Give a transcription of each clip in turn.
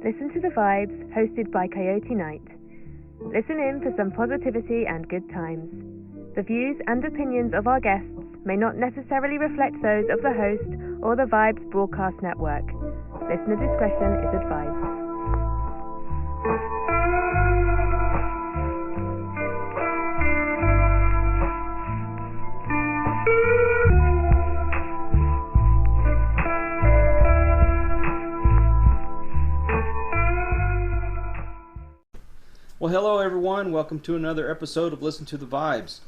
Listen to the Vibes, hosted by Coyote Night. Listen in for some positivity and good times. The views and opinions of our guests may not necessarily reflect those of the host or the Vibes broadcast network. Listener discretion is advised. Well, hello everyone. Welcome to another episode of Listen to the Vibes.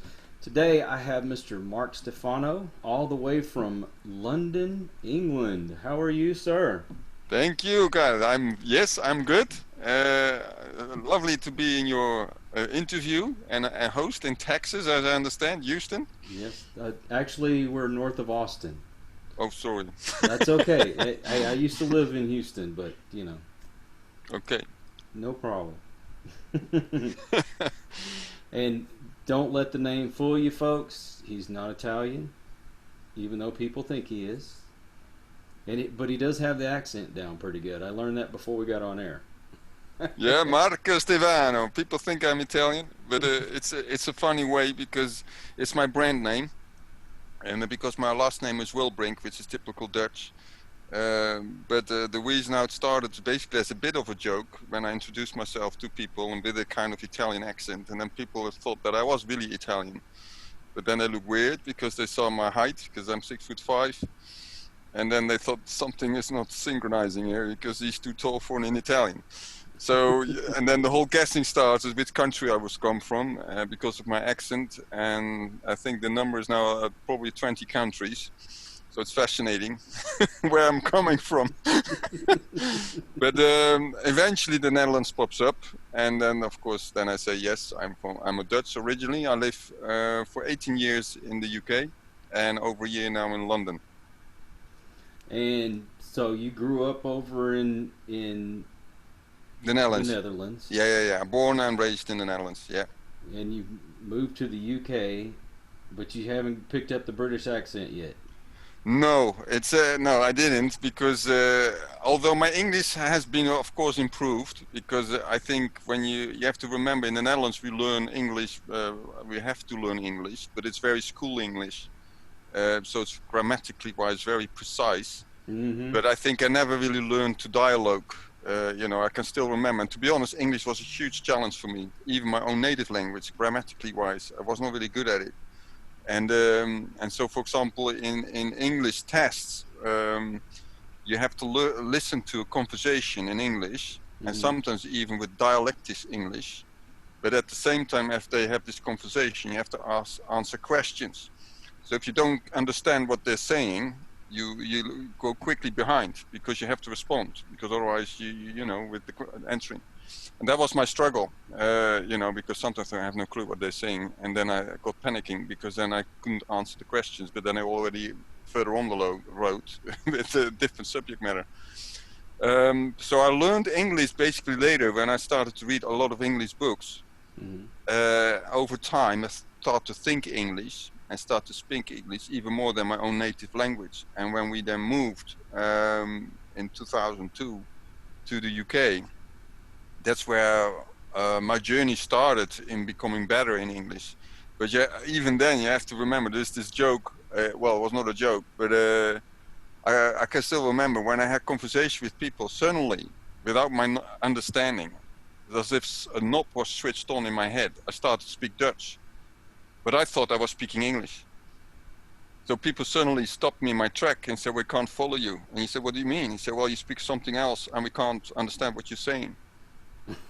Today I have Mr. Marco Stephano, all the way from London, England. How are you, sir? Thank you, guys. I'm good. Lovely to be in your interview and a host in Texas, as I understand, Houston. Yes, actually we're north of Austin. Oh, sorry. That's okay. I used to live in Houston, but you know. Okay. No problem. And don't let the name fool you, folks. He's not Italian, even though people think he is. But he does have the accent down pretty good. I learned that before we got on air. Yeah, Marco Stephano. People think I'm Italian, but it's a funny way because it's my brand name, and because my last name is Wilbrink, which is typical Dutch. But the reason how it started is basically as a bit of a joke when I introduced myself to people and with a kind of Italian accent, and then people thought that I was really Italian. But then they looked weird because they saw my height, because I'm 6'5", and then they thought something is not synchronizing here because he's too tall for an Italian. So, and then the whole guessing starts with which country I was come from because of my accent, and I think the number is now probably 20 countries. So it's fascinating where I'm coming from. But eventually the Netherlands pops up, and then of course then I say yes, I'm a Dutch originally. I live for 18 years in the UK and over a year now in London. And so you grew up over in the Netherlands. The Netherlands. Yeah. Born and raised in the Netherlands. Yeah. And you moved to the UK, but you haven't picked up the British accent yet. No, no, I didn't, because although my English has been, of course, improved, because I think when you have to remember in the Netherlands we learn English, we have to learn English, but it's very school English, so it's grammatically wise very precise. Mm-hmm. But I think I never really learned to dialogue. I can still remember, and to be honest, English was a huge challenge for me, even my own native language, grammatically wise. I was not really good at it. And so, for example, in English tests, you have to listen to a conversation in English, and sometimes even with dialectic English. But at the same time, after they have this conversation, you have to answer questions. So if you don't understand what they're saying, you go quickly behind because you have to respond, because otherwise you know with the answering. And that was my struggle, because sometimes I have no clue what they're saying, and then I got panicking because then I couldn't answer the questions, but then I already further on the road with a different subject matter. So I learned English basically later when I started to read a lot of English books. Mm-hmm. Over time, I started to think English and start to speak English even more than my own native language. And when we then moved in 2002 to the UK, that's where my journey started in becoming better in English. But yeah, even then you have to remember there's this joke, well, it was not a joke, but I can still remember when I had conversation with people, suddenly, without my understanding, as if a knob was switched on in my head, I started to speak Dutch. But I thought I was speaking English. So people suddenly stopped me in my track and said, "We can't follow you." And he said, "What do you mean?" He said, "Well, you speak something else and we can't understand what you're saying."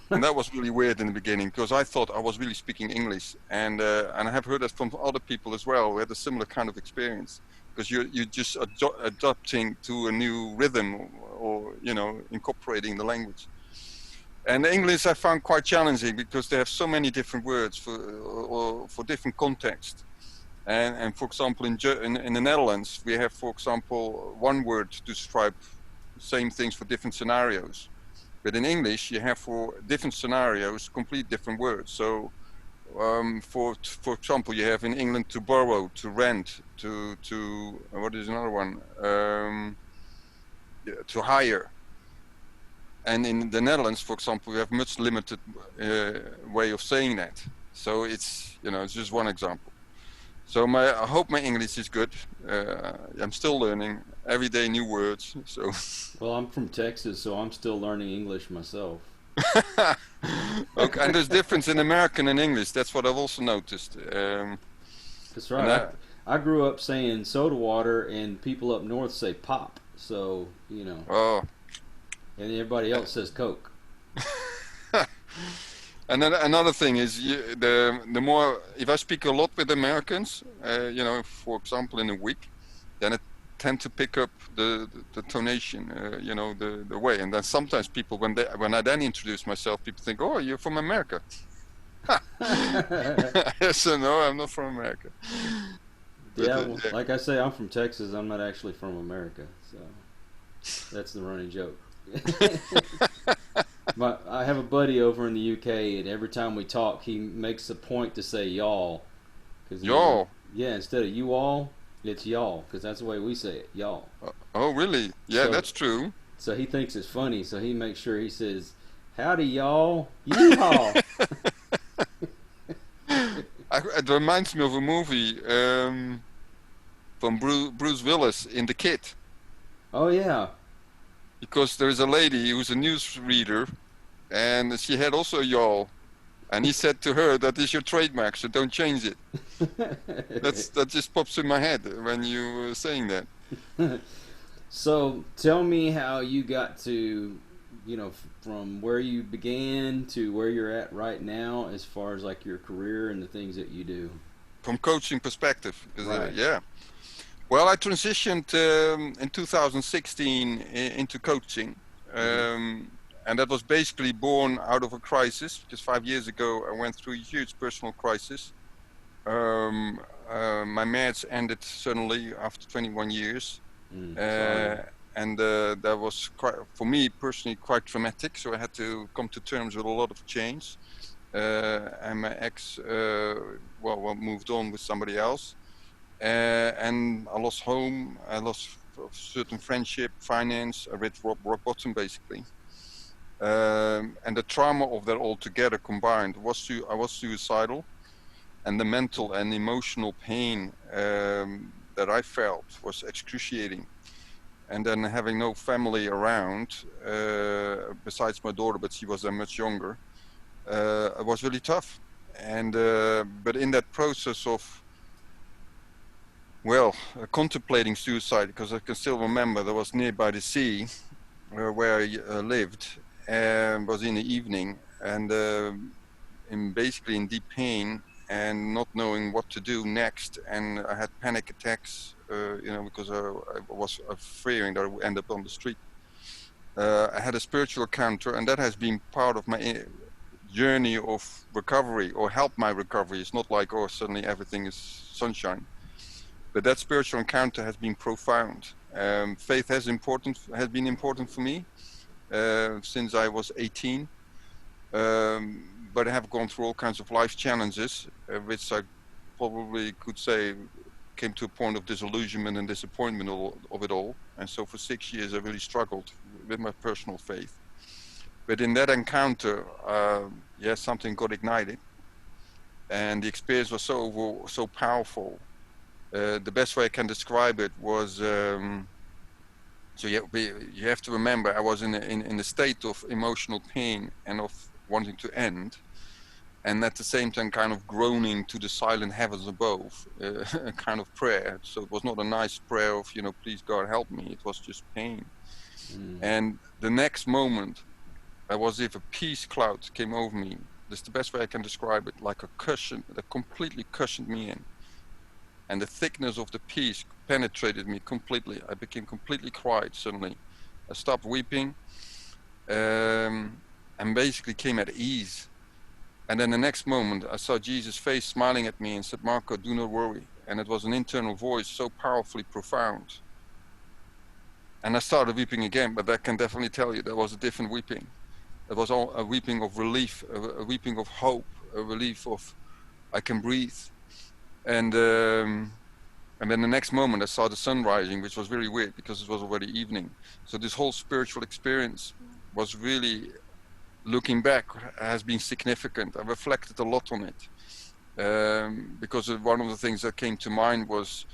And that was really weird in the beginning because I thought I was really speaking English, and I have heard that from other people as well who had a similar kind of experience, because you're just adapting to a new rhythm or incorporating the language. And English I found quite challenging because they have so many different words for different contexts. And for example, in the Netherlands, we have, for example, one word to describe the same things for different scenarios. But in English, you have for different scenarios, complete different words. So, for example, you have in England to borrow, to rent, to what is another one? To hire. And in the Netherlands, for example, we have much limited way of saying that. So it's, it's just one example. So I hope my English is good. I'm still learning every day new words. So Well, I'm from Texas, so I'm still learning English myself. okay, and there's difference in American and English. That's what I've also noticed. That's And right. I grew up saying soda water, and people up north say pop. So oh, and everybody else says Coke. and then another thing is the more if I speak a lot with Americans, for example, in a week, then I tend to pick up the tonation, the way. And then sometimes people, when I then introduce myself, people think, "Oh, you're from America." Yes or no, I'm not from America. But, Yeah, well, like I say, I'm from Texas. I'm not actually from America, so that's the running joke. I have a buddy over in the UK, and every time we talk, he makes a point to say y'all. Cause, Y'all. Yeah, instead of you all, it's y'all, because that's the way we say it, y'all. Oh, really? Yeah, So, that's true. so he thinks it's funny, so he makes sure he says, howdy y'all, yeehaw. It reminds me of a movie from Bruce Willis in The Kid, Oh, yeah. because there's a lady who's a newsreader, and she had also a y'all, and he said to her, "That is your trademark, so don't change it." That just pops in my head when you were saying that. So tell me how you got to, from where you began to where you're at right now, as far as like your career and the things that you do. From coaching perspective, Right. yeah. Well, I transitioned in 2016 into coaching, Mm-hmm. and that was basically born out of a crisis. Because 5 years ago, I went through a huge personal crisis. Um, my marriage ended suddenly after 21 years, Sorry. and that was quite, for me personally, quite traumatic. So I had to come to terms with a lot of change. And my ex, moved on with somebody else. And I lost home, I lost certain friendship, finance, I reached rock bottom basically. And the trauma of that all together combined I was suicidal, and the mental and emotional pain that I felt was excruciating. And then having no family around, besides my daughter, but she was much younger, it was really tough. And but in that process of contemplating suicide, because I can still remember that was nearby the sea where I lived, and was in the evening, and basically in deep pain and not knowing what to do next, and I had panic attacks, because I was fearing that I would end up on the street. I had a spiritual encounter, and that has been part of my journey of recovery, or help my recovery. It's not like, oh, suddenly everything is sunshine. But that spiritual encounter has been profound. Faith has been important for me since I was 18. But I have gone through all kinds of life challenges, which I probably could say came to a point of disillusionment and disappointment of it all. And so for 6 years, I really struggled with my personal faith. But in that encounter, something got ignited, and the experience was so powerful. The best way I can describe it was, you have to remember, I was in a state of emotional pain and of wanting to end, and at the same time kind of groaning to the silent heavens above, a kind of prayer. So it was not a nice prayer of, please God help me. It was just pain. And the next moment, it was as if a peace cloud came over me. That's the best way I can describe it, like a cushion that completely cushioned me in. And the thickness of the peace penetrated me completely. I became completely quiet suddenly. I stopped weeping, and basically came at ease. And then the next moment, I saw Jesus' face smiling at me and said, "Marco, do not worry." And it was an internal voice so powerfully profound. And I started weeping again, but I can definitely tell you there was a different weeping. It was all a weeping of relief, a weeping of hope, a relief of I can breathe. And then the next moment I saw the sun rising, which was really weird because it was already evening. So this whole spiritual experience was really, looking back, has been significant. I reflected a lot on it, because one of the things that came to mind was,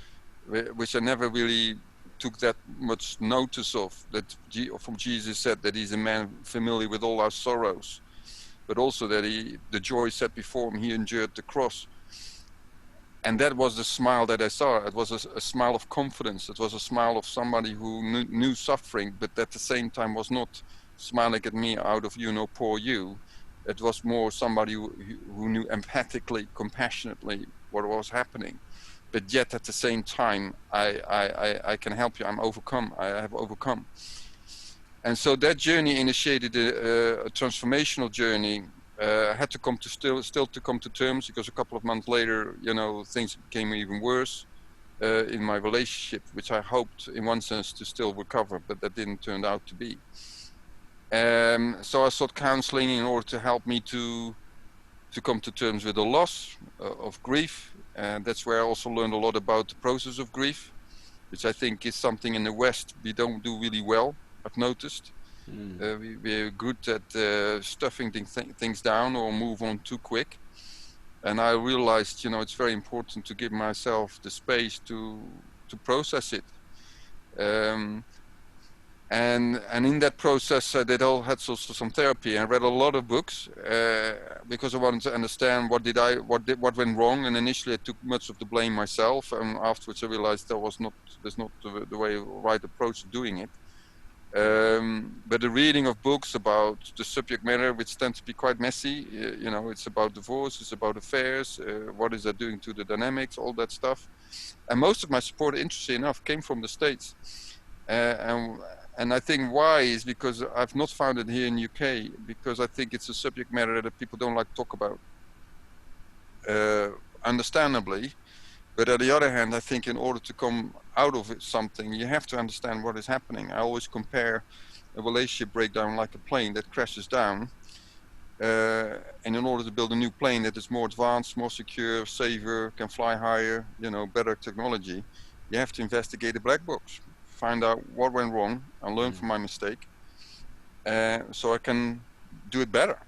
which I never really took that much notice of, that from Jesus said that he's a man familiar with all our sorrows, but also that the joy set before him, he endured the cross. And that was the smile that I saw. It was a smile of confidence. It was a smile of somebody who knew suffering, but at the same time was not smiling at me out of, poor you. It was more somebody who knew empathically, compassionately what was happening. But yet at the same time, I can help you. I have overcome. And so that journey initiated a transformational journey. I had to come to still to come to terms, because a couple of months later, things became even worse in my relationship, which I hoped in one sense to still recover, but that didn't turn out to be. So I sought counseling in order to help me to come to terms with the loss of grief. And that's where I also learned a lot about the process of grief, which I think is something in the West we don't do really well, I've noticed. We're good at stuffing things down or move on too quick. And I realized, it's very important to give myself the space to process it. And in that process, I had also some therapy. I read a lot of books because I wanted to understand what went wrong. And initially, I took much of the blame myself. And afterwards, I realized there's not the right approach to doing it. But the reading of books about the subject matter, which tends to be quite messy, it's about divorce, it's about affairs, what is that doing to the dynamics, all that stuff. And most of my support, interestingly enough, came from the States. And I think why is because I've not found it here in UK, because I think it's a subject matter that people don't like to talk about, understandably. But on the other hand, I think in order to come out of something, you have to understand what is happening. I always compare a relationship breakdown like a plane that crashes down. And in order to build a new plane that is more advanced, more secure, safer, can fly higher, better technology, you have to investigate the black box, find out what went wrong and learn from my mistake, so I can do it better.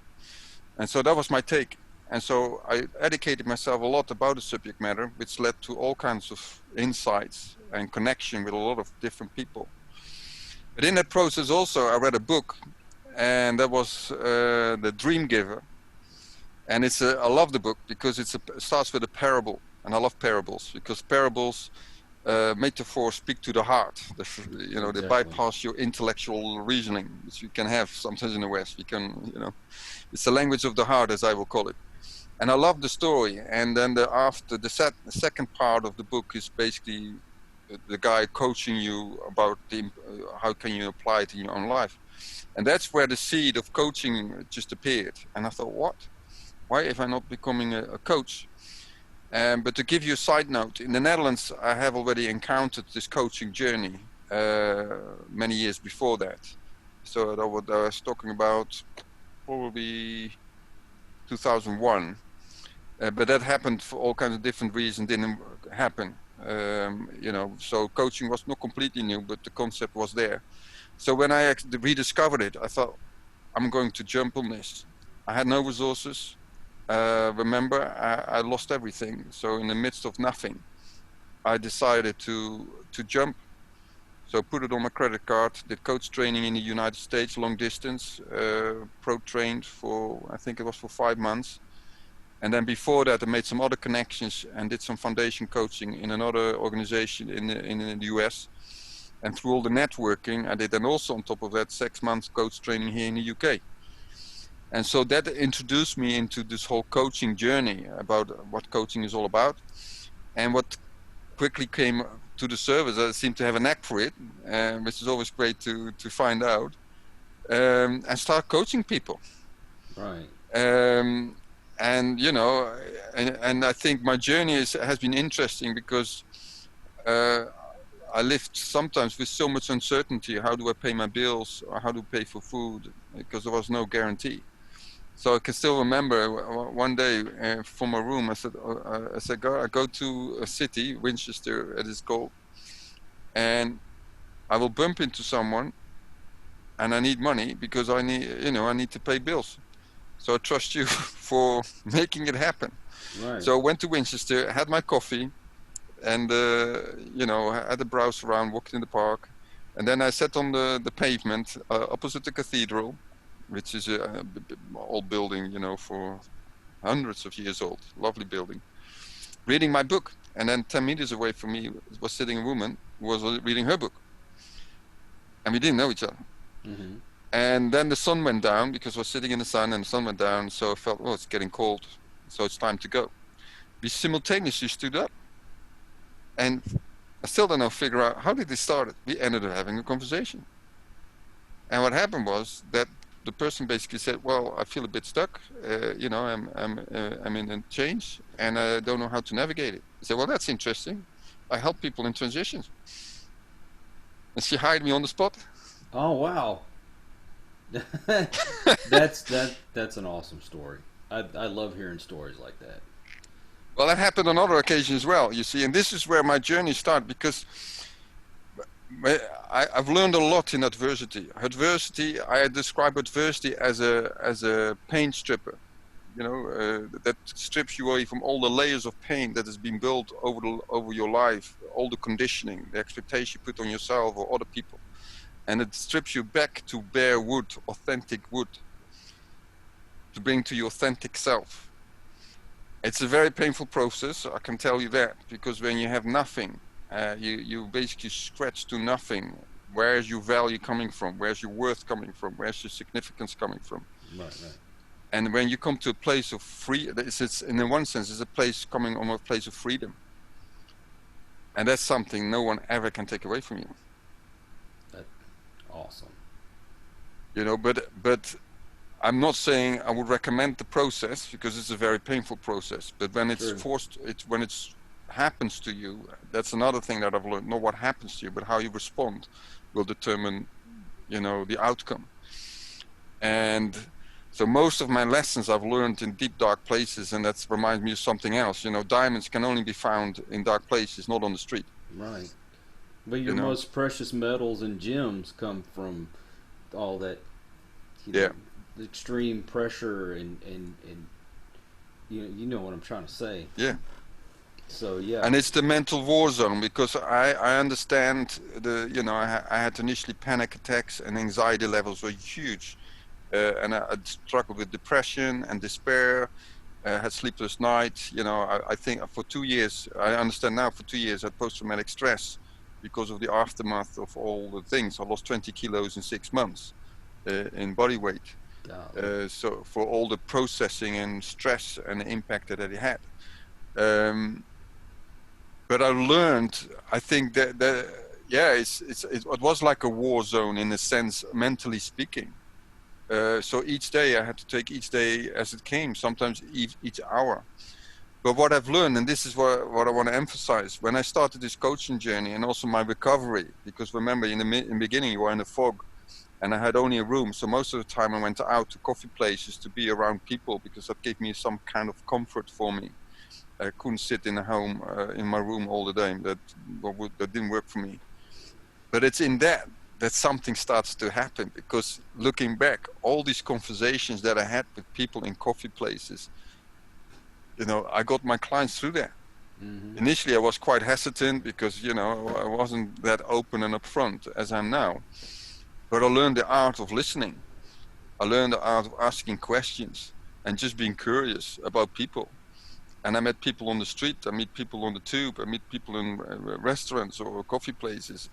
And so that was my take. And so I educated myself a lot about the subject matter, which led to all kinds of insights and connection with a lot of different people. But in that process also, I read a book, and that was The Dream Giver. And I love the book because it starts with a parable. And I love parables because parables, metaphors speak to the heart. They bypass your intellectual reasoning, which you can have sometimes in the West. It's the language of the heart, as I will call it. And I love the story. And then the second part of the book is basically the guy coaching you about how can you apply it in your own life. And that's where the seed of coaching just appeared. And I thought, what? Why am I not becoming a coach? But to give you a side note, in the Netherlands, I have already encountered this coaching journey many years before that. So I was talking about probably 2001. But that happened for all kinds of different reasons, didn't happen. So coaching was not completely new, but the concept was there. So when I rediscovered it, I thought, I'm going to jump on this. I had no resources. Remember, I lost everything. So in the midst of nothing, I decided to jump. So put it on my credit card, did coach training in the United States, long distance, pro trained I think it was for 5 months. And then before that, I made some other connections and did some foundation coaching in another organization in the US. And through all the networking, I did then also on top of that 6 months coach training here in the UK. And so that introduced me into this whole coaching journey about what coaching is all about. And what quickly came to the surface, I seem to have a knack for it, which is always great to find out, and start coaching people. Right. And I think my journey has been interesting because I lived sometimes with so much uncertainty. How do I pay my bills, or how do I pay for food? Because there was no guarantee. So I can still remember one day from my room, I said, I go to a city, Winchester it is called, and I will bump into someone and I need money because I need to pay bills. So I trust you for making it happen. Right. So I went to Winchester, had my coffee, and had a browse around, walked in the park, and then I sat on the pavement opposite the cathedral, which is a old building, for hundreds of years old, lovely building, reading my book. And then 10 meters away from me was sitting a woman who was reading her book, and we didn't know each other. Mm-hmm. And then the sun went down because I was sitting in the sun, and the sun went down, so I felt, oh, it's getting cold, so it's time to go. We simultaneously stood up, and I still don't know, figure out how did this start. We ended up having a conversation. And what happened was that the person basically said, well, I feel a bit stuck, I'm in a change, and I don't know how to navigate it. I said, well, that's interesting. I help people in transitions. And she hired me on the spot. Oh, wow. That's an awesome story. I love hearing stories like that. Well, that happened on other occasions as well, you see, and this is where my journey started, because I've learned a lot in adversity. I describe adversity as a pain stripper, that strips you away from all the layers of pain that has been built over your life, all the conditioning, the expectation you put on yourself or other people, and it strips you back to bare wood, authentic wood, to bring to your authentic self. It's a very painful process, I can tell you that, because when you have nothing, you basically scratch to nothing. Where's your value coming from? Where's your worth coming from? Where's your significance coming from? Right. And when you come to a place of it's in one sense, it's a place coming on a place of freedom. And that's something no one ever can take away from you. That's awesome. But I'm not saying I would recommend the process, because it's a very painful process. But when it's when it happens to you, that's another thing that I've learned. Not what happens to you, but how you respond will determine, the outcome. And so most of my lessons I've learned in deep, dark places, and that reminds me of something else. Diamonds can only be found in dark places, not on the street. Right. But your most precious metals and gems come from all that, the extreme pressure and you know what I'm trying to say. Yeah. So yeah. And it's the mental war zone, because I understand I had initially panic attacks, and anxiety levels were huge, and I struggled with depression and despair. Had sleepless nights. I think for 2 years, I understand now, for 2 years I had post-traumatic stress because of the aftermath of all the things. I lost 20 kilos in 6 months in body weight. So for all the processing and stress and the impact that it had. But I learned, I think that it was like a war zone in a sense, mentally speaking. So each day I had to take each day as it came, sometimes each hour. But what I've learned, and this is what I want to emphasize, when I started this coaching journey and also my recovery, because remember in the beginning you were in a fog, and I had only a room, so most of the time I went out to coffee places to be around people, because that gave me some kind of comfort for me. I couldn't sit in a home, in my room all the day. That didn't work for me. But it's in that something starts to happen, because looking back, all these conversations that I had with people in coffee places, I got my clients through that. Mm-hmm. Initially I was quite hesitant, because I wasn't that open and upfront as I'm now. But I learned the art of listening. I learned the art of asking questions and just being curious about people. And I met people on the street, I meet people on the tube, I meet people in restaurants or coffee places.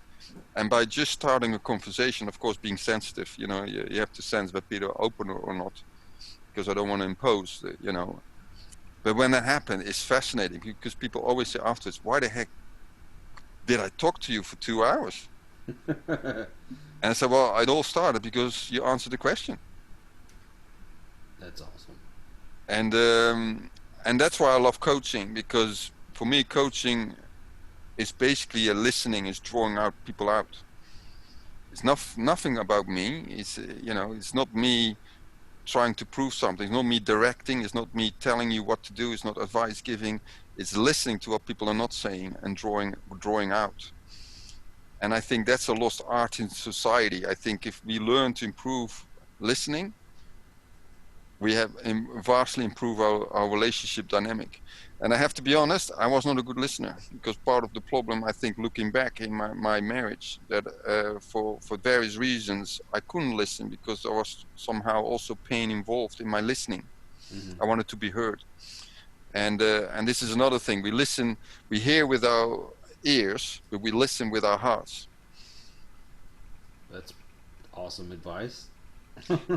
And by just starting a conversation, of course, being sensitive, you have to sense that people are open or not, because I don't want to impose, But when that happened, it's fascinating, because people always say afterwards, why the heck did I talk to you for 2 hours? And I said, well, it all started because you answered the question. That's awesome. And that's why I love coaching, because for me, coaching is basically a listening, is drawing out people out. It's nothing about me. It's not me trying to prove something. It's not me directing. It's not me telling you what to do. It's not advice giving. It's listening to what people are not saying and drawing out. And I think that's a lost art in society. I think if we learn to improve listening, we have vastly improved our relationship dynamic. And I have to be honest, I was not a good listener, because part of the problem, I think, looking back in my marriage, that for various reasons, I couldn't listen because there was somehow also pain involved in my listening. Mm-hmm. I wanted to be heard. And this is another thing. We hear with our ears, but we listen with our hearts. That's awesome advice.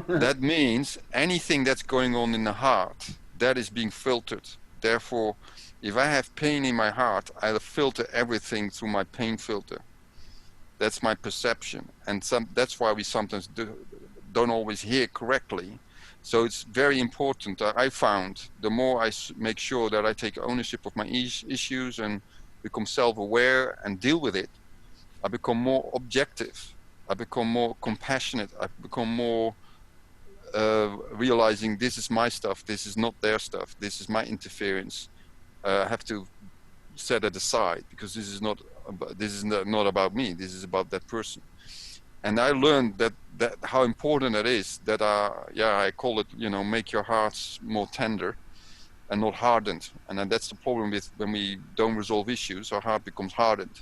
That means anything that's going on in the heart, that is being filtered. Therefore, if I have pain in my heart, I filter everything through my pain filter. That's my perception. And that's why we sometimes don't always hear correctly. So it's very important that I found, the more I make sure that I take ownership of my issues and become self-aware and deal with it, I become more objective. I become more compassionate. I become more realizing this is my stuff, this is not their stuff, this is my interference. I have to set it aside, because this is not about me, this is about that person. And I learned that how important it is that I call it, make your hearts more tender and not hardened. And then that's the problem with when we don't resolve issues, our heart becomes hardened,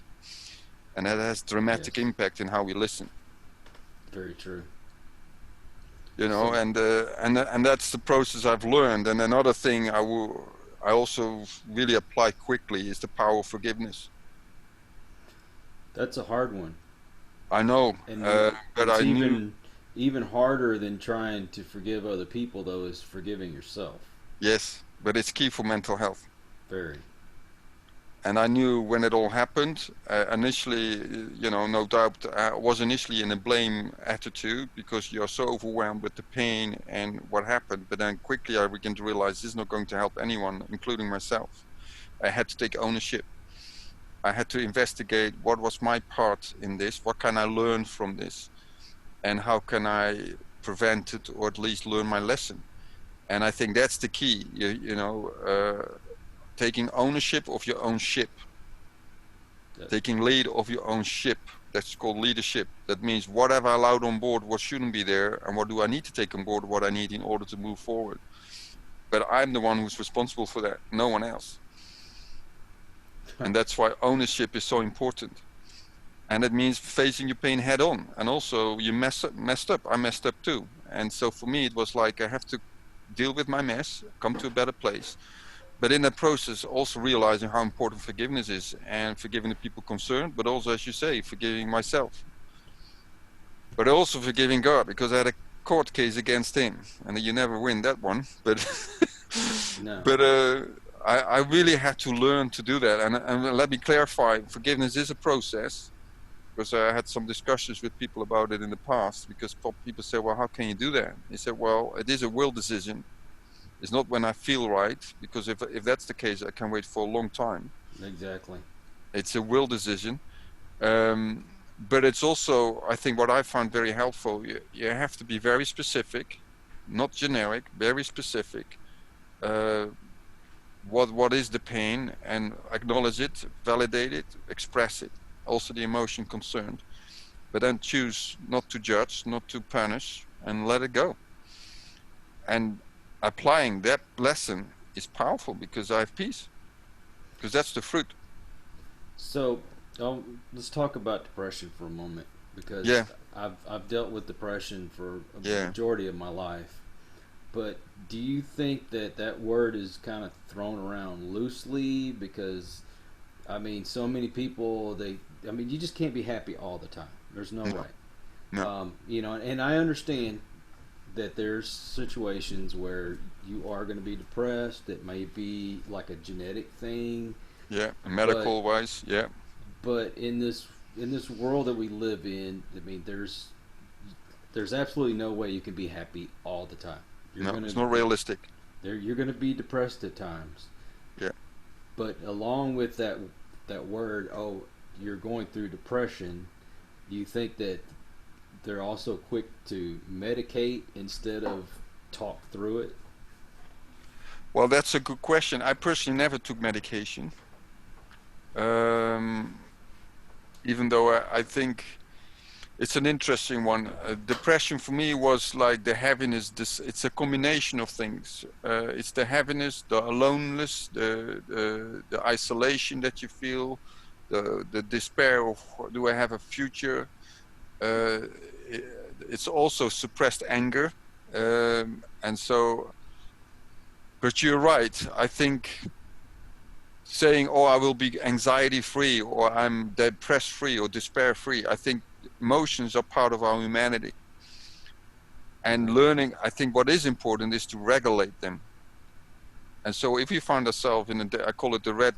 and that has dramatic impact in how we listen. Very true. And that's the process I've learned. And another thing I also really apply quickly is the power of forgiveness. That's a hard one. I know, And but it's even harder than trying to forgive other people, though, is forgiving yourself. Yes, but it's key for mental health. Very. And I knew when it all happened, initially, no doubt, I was initially in a blame attitude, because you're so overwhelmed with the pain and what happened. But then quickly I began to realize this is not going to help anyone, including myself. I had to take ownership. I had to investigate what was my part in this, what can I learn from this, and how can I prevent it, or at least learn my lesson. And I think that's the key, taking ownership of your own ship, taking lead of your own ship. That's called leadership. That means what have I allowed on board, what shouldn't be there, and what do I need to take on board, what I need in order to move forward. But I'm the one who's responsible for that, no one else. And that's why ownership is so important. And it means facing your pain head on. And also, you messed up. I messed up too. And so for me, it was like I have to deal with my mess, come to a better place. But in that process, also realizing how important forgiveness is, and forgiving the people concerned, but also, as you say, forgiving myself. But also forgiving God, because I had a court case against him, and you never win that one. But no. But I really had to learn to do that. And let me clarify, forgiveness is a process, because I had some discussions with people about it in the past, because people say, well, how can you do that? He said, well, it is a will decision. It's not when I feel right, because if that's the case, I can wait for a long time. Exactly. It's a will decision. But it's also, I think, what I found very helpful, you have to be very specific, not generic, very specific. What is the pain, and acknowledge it, validate it, express it. Also the emotion concerned. But then choose not to judge, not to punish, and let it go. And applying that lesson is powerful, because I have peace, because that's the fruit. So let's talk about depression for a moment, because I've dealt with depression for a majority of my life. But do you think that word is kind of thrown around loosely? Because I mean, so many people, you just can't be happy all the time. There's no way. No. And I understand that there's situations where you are going to be depressed. It may be like a genetic thing. Yeah, medical wise, yeah. But in this world that we live in, I mean, there's absolutely no way you can be happy all the time. It's not realistic. You're going to be depressed at times. Yeah. But along with that word, you're going through depression, do you think that they're also quick to medicate instead of talk through it? Well, that's a good question. I personally never took medication. even though I think it's an interesting one. Depression for me was like the heaviness. It's a combination of things. It's the heaviness, the aloneness, the isolation that you feel, the despair of, do I have a future? Uh, it's also suppressed anger, and so. But you're right. I think saying, "Oh, I will be anxiety free," or "I'm depressed free," or despair free. I think emotions are part of our humanity, and learning. I think what is important is to regulate them. And so, if we find ourselves in I call it the red,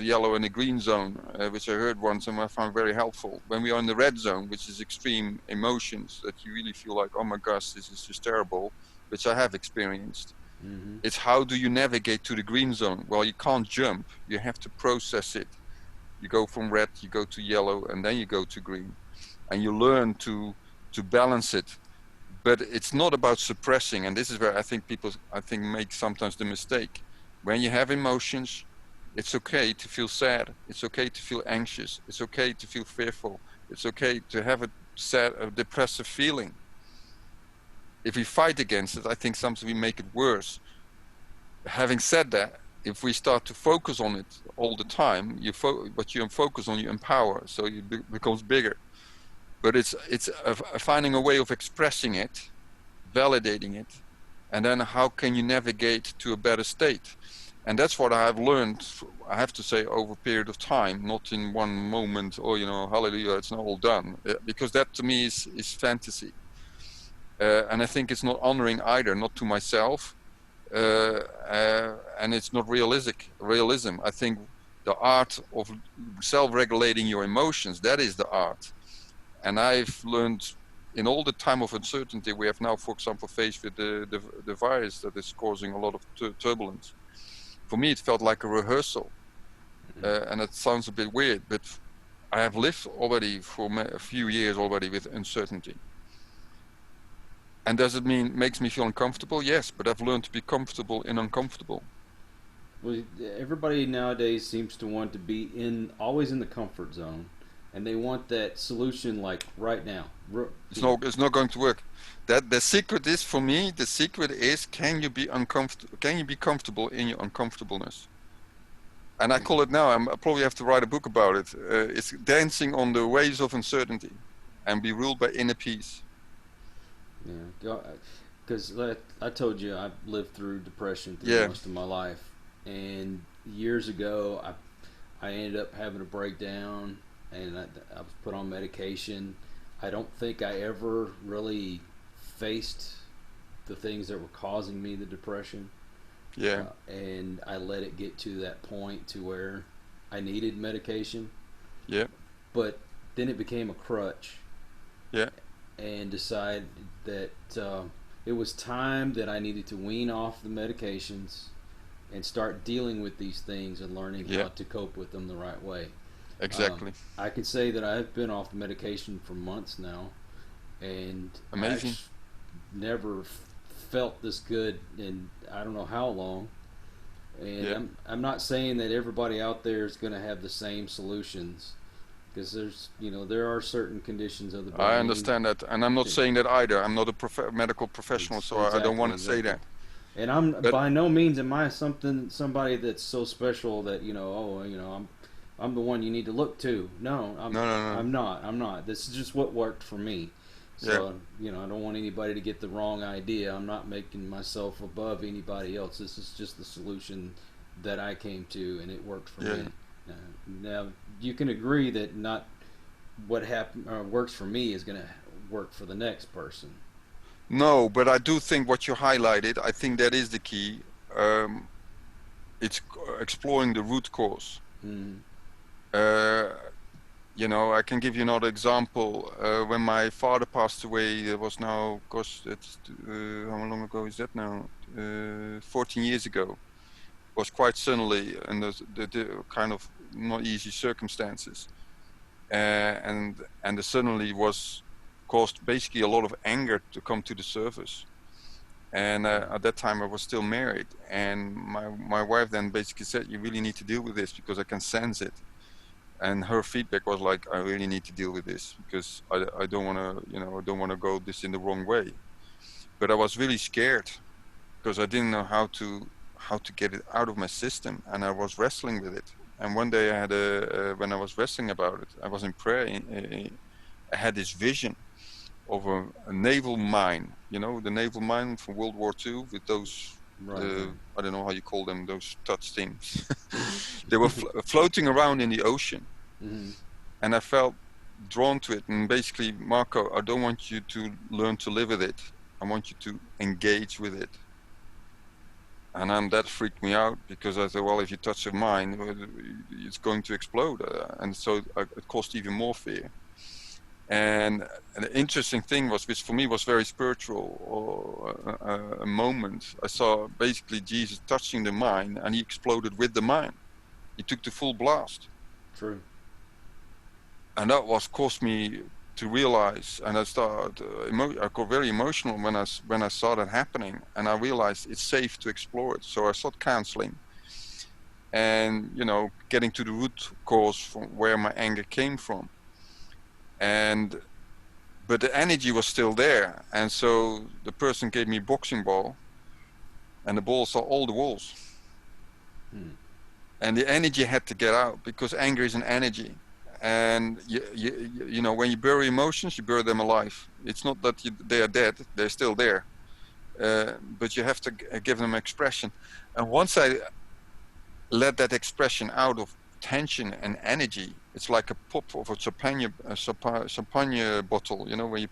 yellow, and the green zone, which I heard once and I found very helpful. When we are in the red zone, which is extreme emotions that you really feel like, "Oh my gosh, this is just terrible," which I have experienced. Mm-hmm. It's how do you navigate to the green zone? Well, you can't jump. You have to process it. You go from red, you go to yellow, and then you go to green, and you learn to balance it. But it's not about suppressing, and this is where I think people make sometimes the mistake. When you have emotions, it's okay to feel sad. It's okay to feel anxious. It's okay to feel fearful. It's okay to have a sad, a depressive feeling. If we fight against it, I think sometimes we make it worse. Having said that, if we start to focus on it all the time, what you focus on, you empower, so it becomes bigger. But it's finding a way of expressing it, validating it, and then how can you navigate to a better state? And that's what I have learned, I have to say, over a period of time, not in one moment, or, hallelujah, it's not all done. Because that to me is fantasy. And I think it's not honoring either, not to myself, and it's not realism. I think the art of self-regulating your emotions, that is the art. And I've learned in all the time of uncertainty we have now, for example, faced with the virus that is causing a lot of turbulence. For me, it felt like a rehearsal. And it sounds a bit weird, but I have lived already for a few years already with uncertainty. And does it makes me feel uncomfortable? Yes, but I've learned to be comfortable in uncomfortable. Well, everybody nowadays seems to want to be always in the comfort zone, and they want that solution like right now. It's not going to work. That the secret is, for me, the secret is, can you be uncomfortable? Can you be comfortable in your uncomfortableness? And I call it now. I probably have to write a book about it. It's dancing on the waves of uncertainty, and be ruled by inner peace. Yeah, because I told you I lived through depression through most of my life, and years ago I ended up having a breakdown, and I was put on medication. I don't think I ever really faced the things that were causing me the depression. Yeah. And I let it get to that point to where I needed medication. Yeah. But then it became a crutch. Yeah. And decided that it was time that I needed to wean off the medications and start dealing with these things and learning how to cope with them the right way. Exactly. I can say that I've been off the medication for months now, and amazing. I've never felt this good in I don't know how long. And I'm not saying that everybody out there is going to have the same solutions, because there are certain conditions of the brain. I understand that, and I'm not saying that either. I'm not a medical professional, so I don't want to say that. And I'm by no means am I somebody that's so special that I'm the one you need to look to. No, I'm not. This is just what worked for me. So I don't want anybody to get the wrong idea. I'm not making myself above anybody else. This is just the solution that I came to, and it worked for me. Now you can agree that not what works for me is going to work for the next person. No, but I do think what you highlighted, I think that is the key. It's exploring the root cause. Mm-hmm. I can give you another example. When my father passed away, it was now, gosh, how long ago is that now? 14 years ago. It was quite suddenly, and the kind of not easy circumstances. And the suddenly was caused basically a lot of anger to come to the surface. And at that time I was still married, and my wife then basically said, "You really need to deal with this because I can sense it." And her feedback was like, I really need to deal with this because I don't want to, I don't want to go this in the wrong way. But I was really scared because I didn't know how to get it out of my system, and I was wrestling with it. And one day I had when I was wrestling about it, I was in prayer. I had this vision of a naval mine, the naval mine from World War II with those, Right. I don't know how you call them, those touch things. They were floating around in the ocean. Mm-hmm. And I felt drawn to it. And basically, Marco, I don't want you to learn to live with it. I want you to engage with it. And that freaked me out because I thought, well, if you touch a mine, it's going to explode. And so it caused even more fear. And the interesting thing was, which for me was very spiritual, or a moment, I saw basically Jesus touching the mine, and he exploded with the mine. He took the full blast. True. And that was caused me to realize, and I started, I got very emotional when I saw that happening, and I realized it's safe to explore it. So I started counseling, and getting to the root cause from where my anger came from. But the energy was still there, and so the person gave me a boxing ball, and the ball saw all the walls. And the energy had to get out because anger is an energy. And when you bury emotions, you bury them alive. It's not that they are dead; they're still there, but you have to give them expression. And once I let that expression out of tension and energy, it's like a pop of a champagne bottle, when you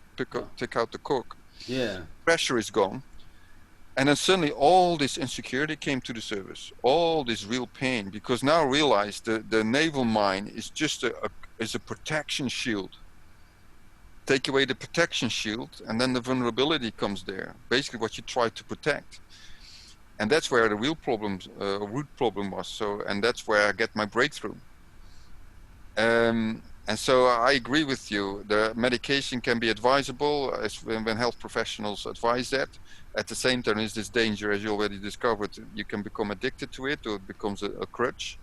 take out the cork. Yeah. Pressure is gone. And then suddenly all this insecurity came to the surface, all this real pain, because now I realize the naval mine is just a protection shield. Take away the protection shield, and then the vulnerability comes there, basically what you try to protect. And that's where the real root problem was. So, and that's where I get my breakthrough. And so I agree with you. The medication can be advisable when health professionals advise that. At the same time, is this danger, as you already discovered, you can become addicted to it, or it becomes a crutch.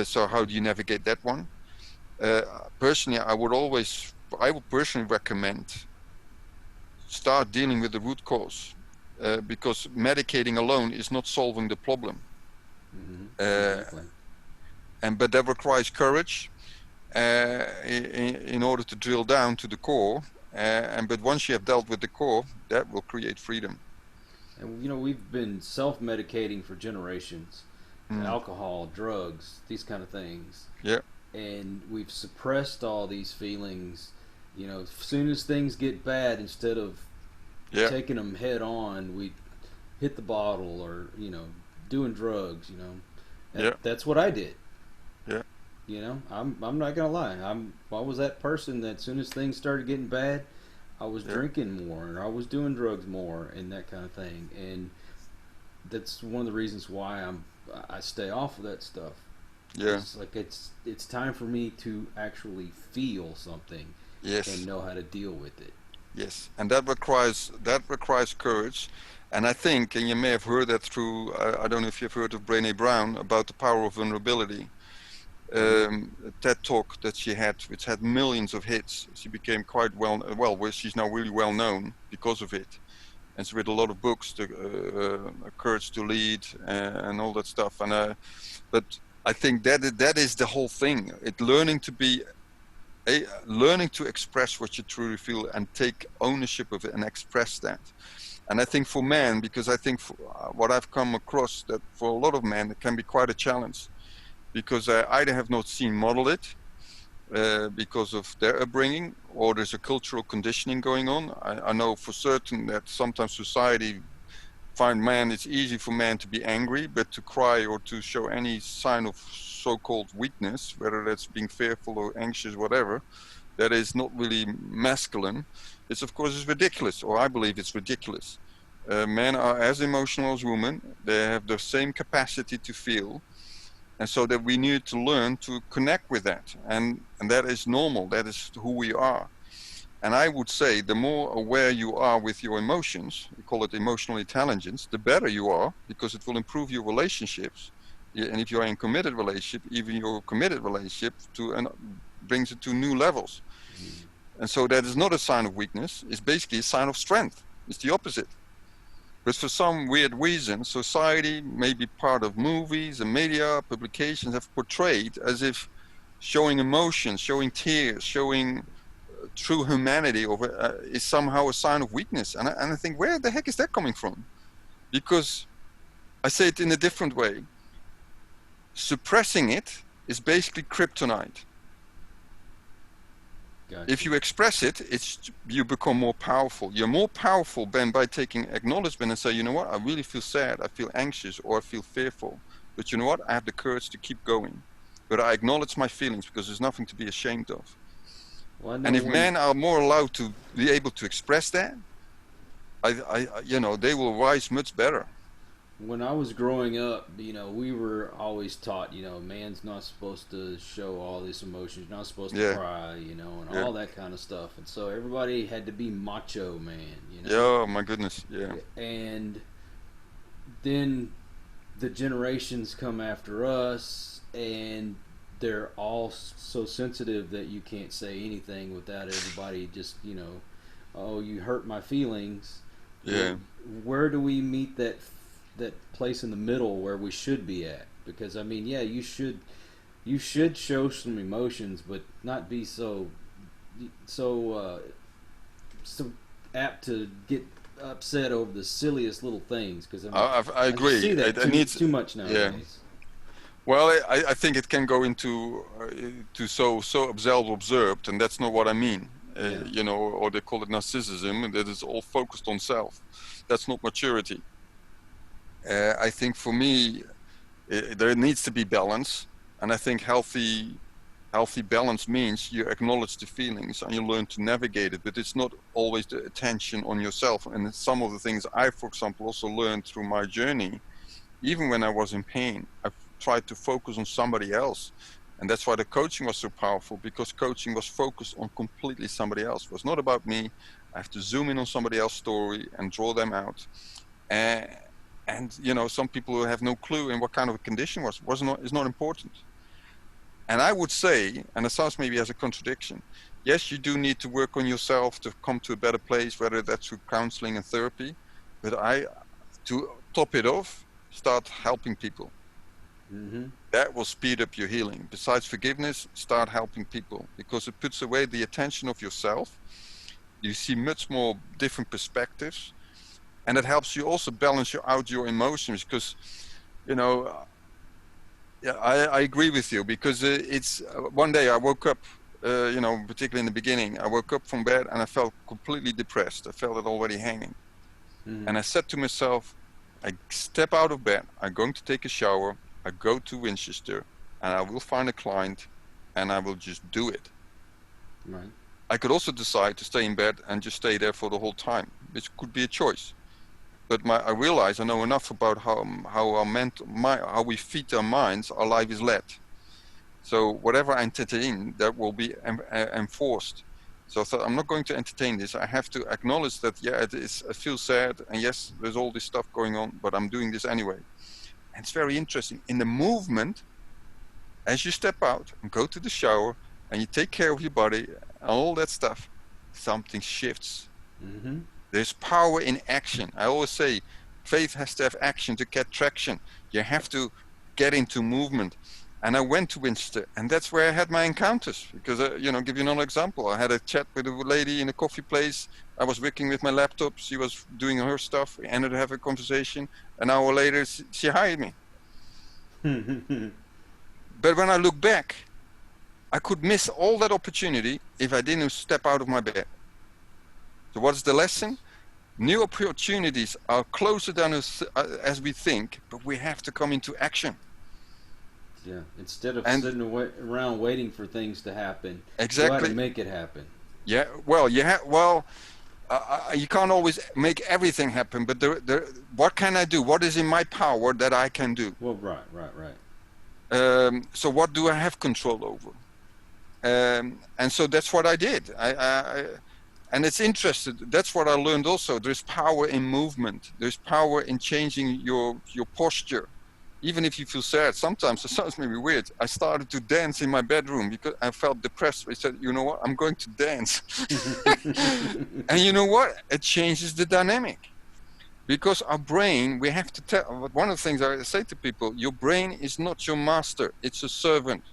So how do you navigate that one? Personally, I would personally recommend start dealing with the root cause. Because medicating alone is not solving the problem. Exactly. But that requires courage in order to drill down to the core. But once you have dealt with the core, that will create freedom. And we've been self-medicating for generations. Alcohol, drugs, these kind of things. Yeah. And we've suppressed all these feelings. As soon as things get bad, instead of taking them head on, we hit the bottle, or doing drugs. That's what I did. Yeah. I'm not gonna lie. I was that person that as soon as things started getting bad, I was drinking more, and I was doing drugs more, and that kind of thing. And that's one of the reasons why I stay off of that stuff. Yeah. It's like it's time for me to actually feel something. Yes. And know how to deal with it. Yes, and that requires courage. And I think, and you may have heard that through, I don't know if you've heard of Brené Brown about the power of vulnerability. A TED talk that she had, which had millions of hits. She became quite she's now really well known because of it. And she read a lot of books, Courage to Lead, and all that stuff. But I think that is the whole thing. Learning to express what you truly feel and take ownership of it and express that. And I think for men, because I think what I've come across, that for a lot of men, it can be quite a challenge, because I either have not seen model it because of their upbringing, or there's a cultural conditioning going on. I know for certain that sometimes society it's easy for men to be angry, but to cry or to show any sign of so-called weakness, whether that's being fearful or anxious, whatever, that is not really masculine. It's ridiculous, or I believe it's ridiculous. Men are as emotional as women. They have the same capacity to feel. And so that we need to learn to connect with that. And that is normal. That is who we are. And I would say the more aware you are with your emotions, we call it emotional intelligence, the better you are, because it will improve your relationships. and if you're in a committed relationship, even your committed relationship brings it to new levels. And so that is not a sign of weakness. It's basically a sign of strength. It's the opposite. But for some weird reason, society, maybe part of movies and media, publications have portrayed as if showing emotions, showing tears, showing true humanity is somehow a sign of weakness. And I think, where the heck is that coming from? Because I say it in a different way. Suppressing it is basically kryptonite. Gotcha. If you express it, you become more powerful. You're more powerful than by taking acknowledgement and say, you know what, I really feel sad, I feel anxious, or I feel fearful. But you know what, I have the courage to keep going. But I acknowledge my feelings because there's nothing to be ashamed of. Well, and if men are more allowed to be able to express that, they will rise much better. When I was growing up, we were always taught, man's not supposed to show all these emotions, you're not supposed to cry, and all that kind of stuff. And so everybody had to be macho man, Oh, my goodness, yeah. And then the generations come after us, and they're all so sensitive that you can't say anything without everybody just, oh, you hurt my feelings. Yeah. Where do we meet that place in the middle where we should be at? Because you should show some emotions, but not be so apt to get upset over the silliest little things. Because I agree. I see that it needs too much nowadays. Yeah. Well, I think it can go into to so absorbed, and that's not what I mean. Or they call it narcissism, and that is all focused on self. That's not maturity. I think for me, there needs to be balance, and I think healthy balance means you acknowledge the feelings and you learn to navigate it, but it's not always the attention on yourself. And some of the things I, for example, also learned through my journey, even when I was in pain, I tried to focus on somebody else. And that's why the coaching was so powerful, because coaching was focused on completely somebody else. It was not about me. I have to zoom in on somebody else's story and draw them out. And some people who have no clue in what kind of a condition is not important. And I would say, and it sounds maybe as a contradiction, yes, you do need to work on yourself to come to a better place, whether that's through counseling and therapy. But to top it off, start helping people. Mm-hmm. That will speed up your healing. Besides forgiveness, start helping people, because it puts away the attention of yourself. You see much more different perspectives, and it helps you also balance out your emotions. Because, I agree with you, because it's one day I woke up, particularly in the beginning, I woke up from bed and I felt completely depressed. I felt it already hanging. Mm-hmm. And I said to myself, I step out of bed, I'm going to take a shower, I go to Winchester, and I will find a client, and I will just do it. Right. I could also decide to stay in bed and just stay there for the whole time, which could be a choice. But I realize I know enough about how we feed our minds, our life is led. So whatever I entertain, that will be enforced. So I thought, I'm not going to entertain this. I have to acknowledge that, I feel sad, and yes, there's all this stuff going on, but I'm doing this anyway. And it's very interesting. In the movement, as you step out and go to the shower and you take care of your body and all that stuff, something shifts. Mm-hmm. There's power in action. I always say faith has to have action to get traction. You have to get into movement. And I went to Winchester, and that's where I had my encounters. Because, give you another example. I had a chat with a lady in a coffee place. I was working with my laptop. She was doing her stuff. We ended up having a conversation. An hour later, she hired me. But when I look back, I could miss all that opportunity if I didn't step out of my bed. So what's the lesson? New opportunities are closer than as we think, but we have to come into action. Yeah, instead of sitting around waiting for things to happen, exactly, try to make it happen. Yeah, well, you can't always make everything happen, but what can I do? What is in my power that I can do? Well, right. So what do I have control over? And so that's what I did. And it's interesting. That's what I learned also. There's power in movement. There's power in changing your posture. Even if you feel sad, sometimes it sounds maybe weird. I started to dance in my bedroom because I felt depressed. I said, you know what, I'm going to dance. And you know what? It changes the dynamic. Because our brain, we have to tell, one of the things I say to people, your brain is not your master, it's a servant.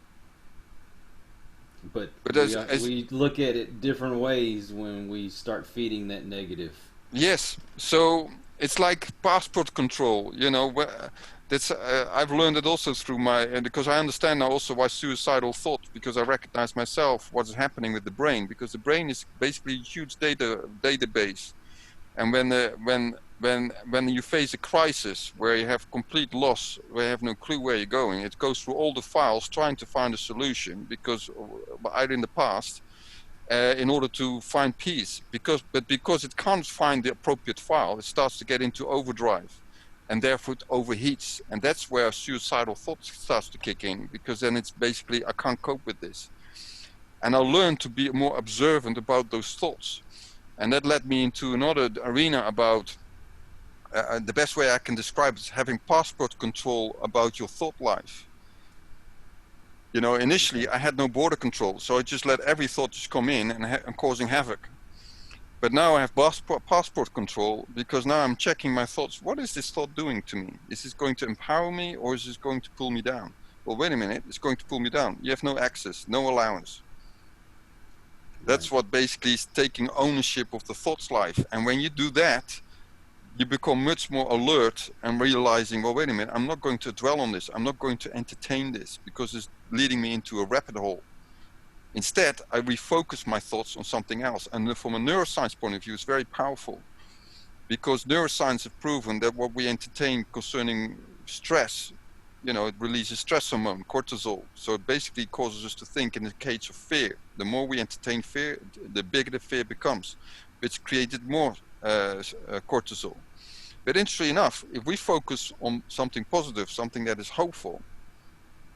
But as we look at it different ways when we start feeding that negative. yes, so it's like passport control, you know. That's I've learned it also through because I understand now also why suicidal thoughts, because I recognize myself what is happening with the brain, because the brain is basically a huge database, and when you face a crisis where you have complete loss, where you have no clue where you're going, it goes through all the files trying to find a solution, because either in the past, in order to find peace, because it can't find the appropriate file, it starts to get into overdrive, and therefore it overheats, and that's where suicidal thoughts starts to kick in, because then it's basically, I can't cope with this. And I learned to be more observant about those thoughts, and that led me into another arena about the best way I can describe it is having passport control about your thought life. You know, initially I had no border control, so I just let every thought just come in and causing havoc. But now I have passport control, because now I'm checking my thoughts. What is this thought doing to me? Is this going to empower me, or is this going to pull me down? Well, wait a minute, it's going to pull me down. You have no access, no allowance. That's what basically is taking ownership of the thoughts life. And when you do that, you become much more alert and realizing, well, wait a minute, I'm not going to dwell on this. I'm not going to entertain this because it's leading me into a rabbit hole. Instead, I refocus my thoughts on something else. And from a neuroscience point of view, it's very powerful, because neuroscience have proven that what we entertain concerning stress, you know, it releases stress hormone, cortisol. So it basically causes us to think in the cage of fear. The more we entertain fear, the bigger the fear becomes, which created more cortisol. But interestingly enough, if we focus on something positive, something that is hopeful,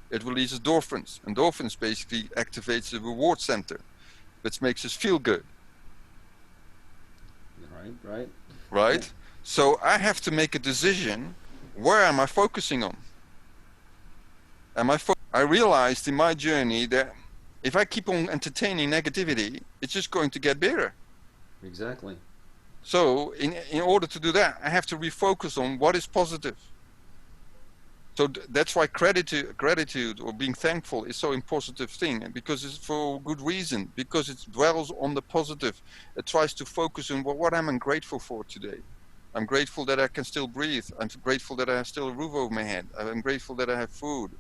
it releases endorphins. Endorphins basically activates the reward center, which makes us feel good. Right? Yeah. So I have to make a decision, where am I focusing on? I realized in my journey that if I keep on entertaining negativity, it's just going to get bigger. Exactly. So in order to do that, I have to refocus on what is positive. So that's why gratitude or being thankful is so important thing, because it's for good reason, because it dwells on the positive. It tries to focus on what am I grateful for today. I'm grateful that I can still breathe. I'm grateful that I have still a roof over my head. I'm grateful that I have food.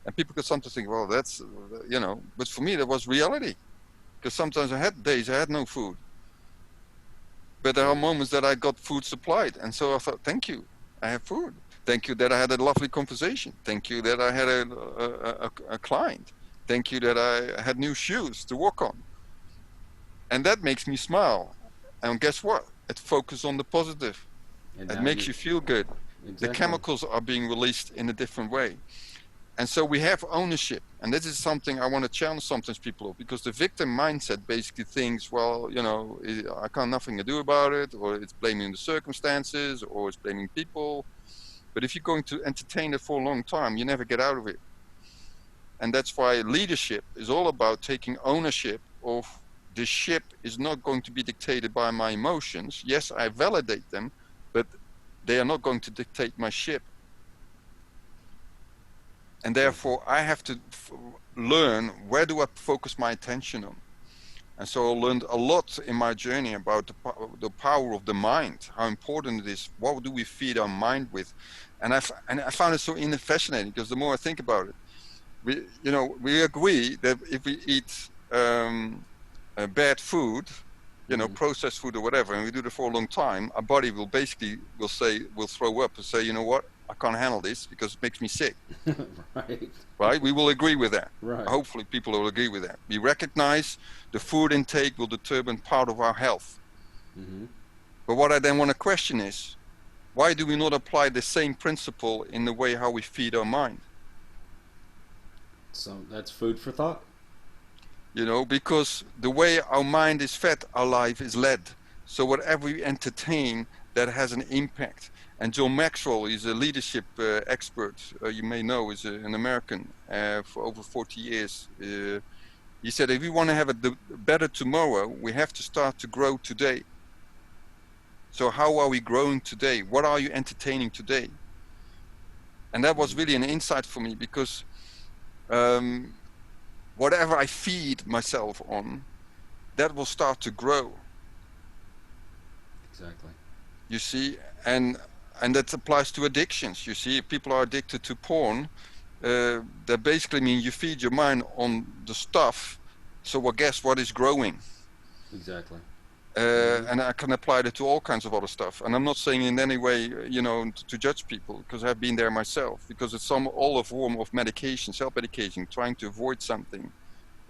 And people could sometimes think, well, that's, you know, but for me that was reality, because sometimes I had days I had no food. But there are moments that I got food supplied, and so I thought, thank you, I have food. Thank you that I had a lovely conversation. Thank you that I had a client. Thank you that I had new shoes to walk on. And that makes me smile. And guess what? It focuses on the positive. It makes you feel good. Exactly. The chemicals are being released in a different way. And so we have ownership. And this is something I want to challenge sometimes people, because the victim mindset basically thinks, well, you know, I can't nothing to do about it, or it's blaming the circumstances, or it's blaming people. But if you're going to entertain it for a long time, you never get out of it. And that's why leadership is all about taking ownership of the ship is not going to be dictated by my emotions. Yes, I validate them, but they are not going to dictate my ship. And therefore, I have to learn, where do I focus my attention on? And so I learned a lot in my journey about the power of the mind, how important it is. What do we feed our mind with? And I found it so fascinating, because the more I think about it, we agree that if we eat bad food, you know, processed food or whatever, and we do it for a long time, our body will throw up and say, you know what, I can't handle this because it makes me sick. Right? We will agree with that. Right. Hopefully people will agree with that. We recognize the food intake will determine part of our health. Mm-hmm. But what I then want to question is, why do we not apply the same principle in the way how we feed our mind? So that's food for thought. You know, because the way our mind is fed, our life is led. So whatever we entertain, that has an impact. And John Maxwell is a leadership expert, you may know, is an American for over 40 years. He said, if we want to have a better tomorrow, we have to start to grow today. So how are we growing today? What are you entertaining today? And that was really an insight for me, because whatever I feed myself on, that will start to grow. Exactly. You see, and that applies to addictions. You see, if people are addicted to porn, that basically means you feed your mind on the stuff. So well, guess what is growing? Exactly. And I can apply that to all kinds of other stuff. And I'm not saying in any way, you know, to judge people, because I've been there myself. Because it's all a form of medication, self-medication, trying to avoid something,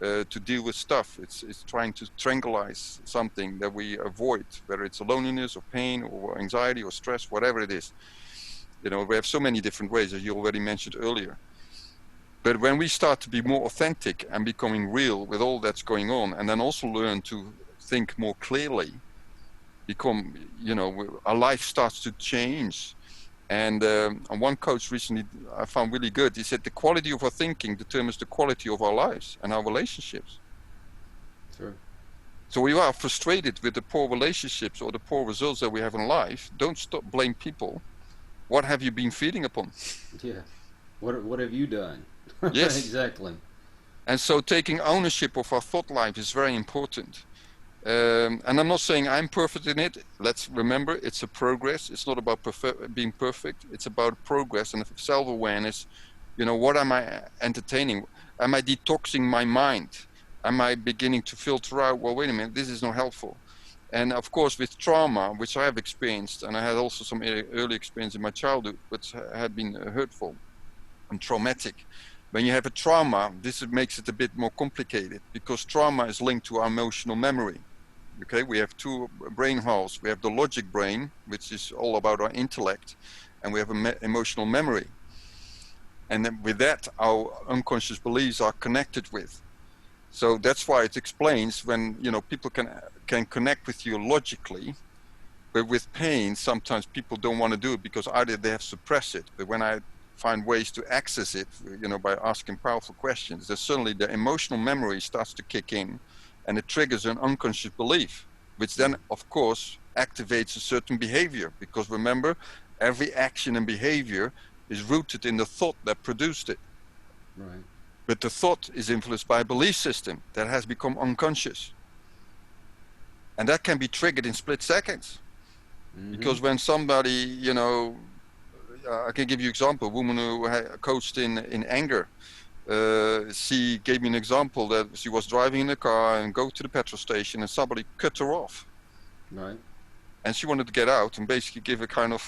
to deal with stuff. It's trying to tranquilize something that we avoid, whether it's loneliness or pain or anxiety or stress, whatever it is. You know, we have so many different ways, as you already mentioned earlier. But when we start to be more authentic and becoming real with all that's going on, and then also learn to think more clearly, become, you know, our life starts to change. And one coach recently I found really good. He said the quality of our thinking determines the quality of our lives and our relationships. Sure. So we are frustrated with the poor relationships or the poor results that we have in life. Don't stop blame people. What have you been feeding upon? Yeah. What have you done? Yes. Exactly. And so taking ownership of our thought life is very important. And I'm not saying I'm perfect in it. Let's remember, it's a progress. It's not about being perfect. It's about progress and self-awareness. You know, what am I entertaining? Am I detoxing my mind? Am I beginning to filter out, well, wait a minute, this is not helpful. And of course, with trauma, which I have experienced, and I had also some early experience in my childhood, which had been hurtful and traumatic. When you have a trauma, this makes it a bit more complicated, because trauma is linked to our emotional memory. Okay, we have two brain halves. We have the logic brain, which is all about our intellect, and we have emotional memory. And then with that, our unconscious beliefs are connected with. So that's why it explains when, you know, people can connect with you logically, but with pain, sometimes people don't want to do it because either they have suppressed it. But when I find ways to access it, you know, by asking powerful questions, then suddenly the emotional memory starts to kick in, and it triggers an unconscious belief, which then, of course, activates a certain behavior. Because remember, every action and behavior is rooted in the thought that produced it. Right. But the thought is influenced by a belief system that has become unconscious. And that can be triggered in split seconds. Because when somebody, you know, I can give you an example, a woman who coached in anger, she gave me an example that she was driving in a car and go to the petrol station and somebody cut her off. Right. And she wanted to get out and basically give a kind of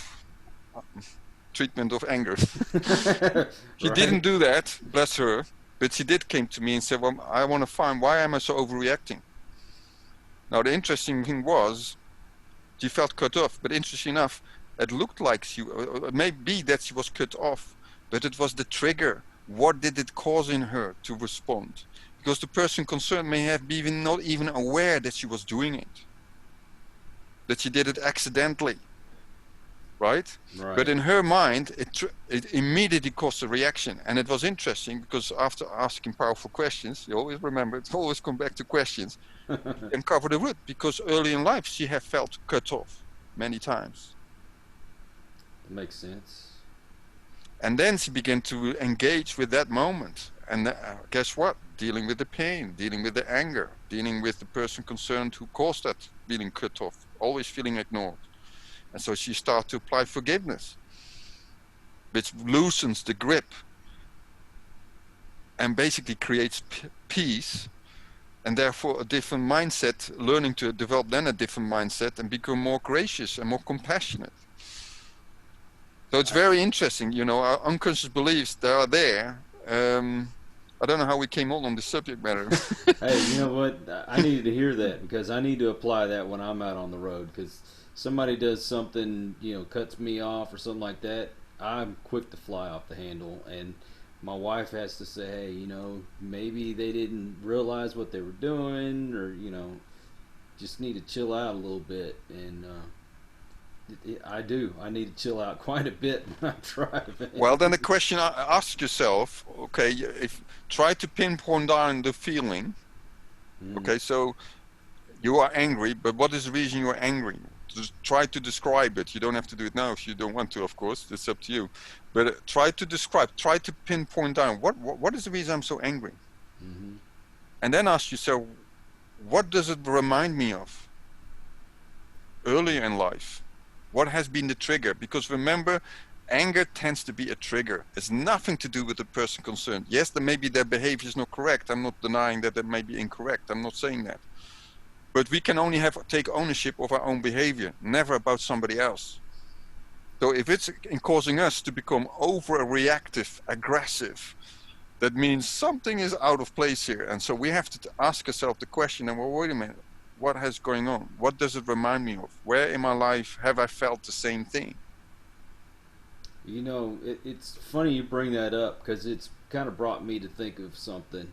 treatment of anger. She didn't do that, bless her, but she did came to me and said, well, I want to find, why am I so overreacting? Now, the interesting thing was, she felt cut off, but interesting enough, it looked like she, it may be that she was cut off, but it was the trigger. What did it cause in her to respond? Because the person concerned may have been not even aware that she was doing it, that she did it accidentally, right? But in her mind, it immediately caused a reaction. And it was interesting because after asking powerful questions, you always remember, it's always come back to questions, and cover the root, because early in life she had felt cut off many times. That makes sense. And then she began to engage with that moment. And guess what? Dealing with the pain, dealing with the anger, dealing with the person concerned who caused that feeling cut off, always feeling ignored. And so she started to apply forgiveness, which loosens the grip and basically creates peace, and therefore a different mindset, learning to develop then a different mindset and become more gracious and more compassionate. So it's very interesting, you know, our unconscious beliefs, they are there. I don't know how we came on this subject matter. Hey, you know what? I needed to hear that because I need to apply that when I'm out on the road. Because somebody does something, you know, cuts me off or something like that, I'm quick to fly off the handle. And my wife has to say, hey, you know, maybe they didn't realize what they were doing, or, you know, just need to chill out a little bit. And I do. I need to chill out quite a bit when I'm driving. Well, then the question, ask yourself, okay, if try to pinpoint down the feeling. Okay, so you are angry, but what is the reason you are angry? Just try to describe it. You don't have to do it now if you don't want to, of course. It's up to you. But try to describe, try to pinpoint down what is the reason I'm so angry? And then ask yourself, what does it remind me of earlier in life? What has been the trigger? Because remember, anger tends to be a trigger. It's nothing to do with the person concerned. Yes, there maybe their behavior is not correct. I'm not denying that may be incorrect. I'm not saying that. But we can only take ownership of our own behavior, never about somebody else. So if it's causing us to become overreactive, aggressive, that means something is out of place here. And so we have to ask ourselves the question, and well, wait a minute, what is going on? What does it remind me of? Where in my life have I felt the same thing? You know, it's funny you bring that up, because it's kind of brought me to think of something.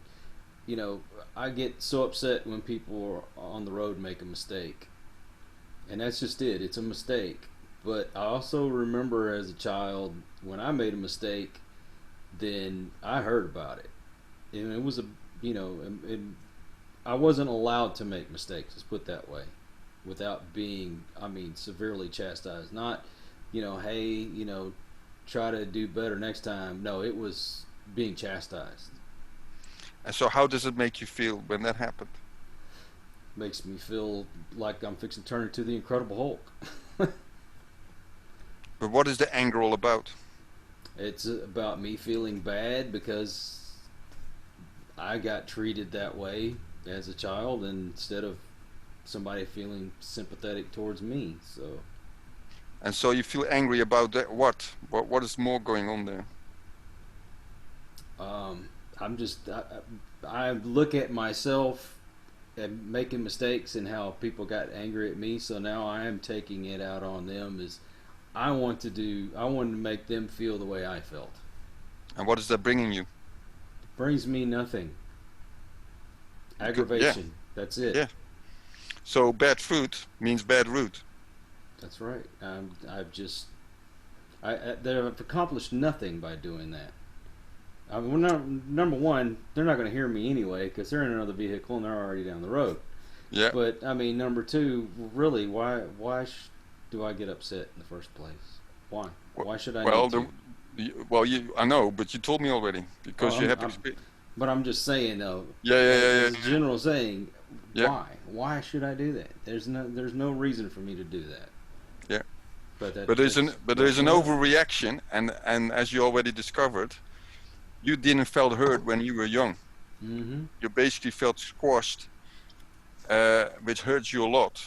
You know, I get so upset when people are on the road make a mistake. And that's just it. It's a mistake. But I also remember as a child, when I made a mistake, then I heard about it. And it was I wasn't allowed to make mistakes, let's put it that way, without being, severely chastised. Not, hey, try to do better next time. No, it was being chastised. And so how does it make you feel when that happened? Makes me feel like I'm fixing to turn into the Incredible Hulk. But what is the anger all about? It's about me feeling bad because I got treated that way as a child, instead of somebody feeling sympathetic towards me. So. And so you feel angry about that? What is more going on there? I look at myself and making mistakes and how people got angry at me. So now I am taking it out on them. I want to make them feel the way I felt. And what is that bringing you? It brings me nothing. Aggravation. Yeah. That's it. Yeah. So bad fruit means bad root. That's right. They've accomplished nothing by doing that. Number one, they're not going to hear me anyway because they're in another vehicle and they're already down the road. Yeah. But number two, really, why do I get upset in the first place? Why? Why should I? I know, but you told me already because you have experience. But I'm just saying though. Yeah. As a general saying, yeah. Why? Why should I do that? There's no reason for me to do that. Yeah. But there's an overreaction, and as you already discovered, you didn't felt hurt when you were young. Mm-hmm. You basically felt squashed, which hurts you a lot,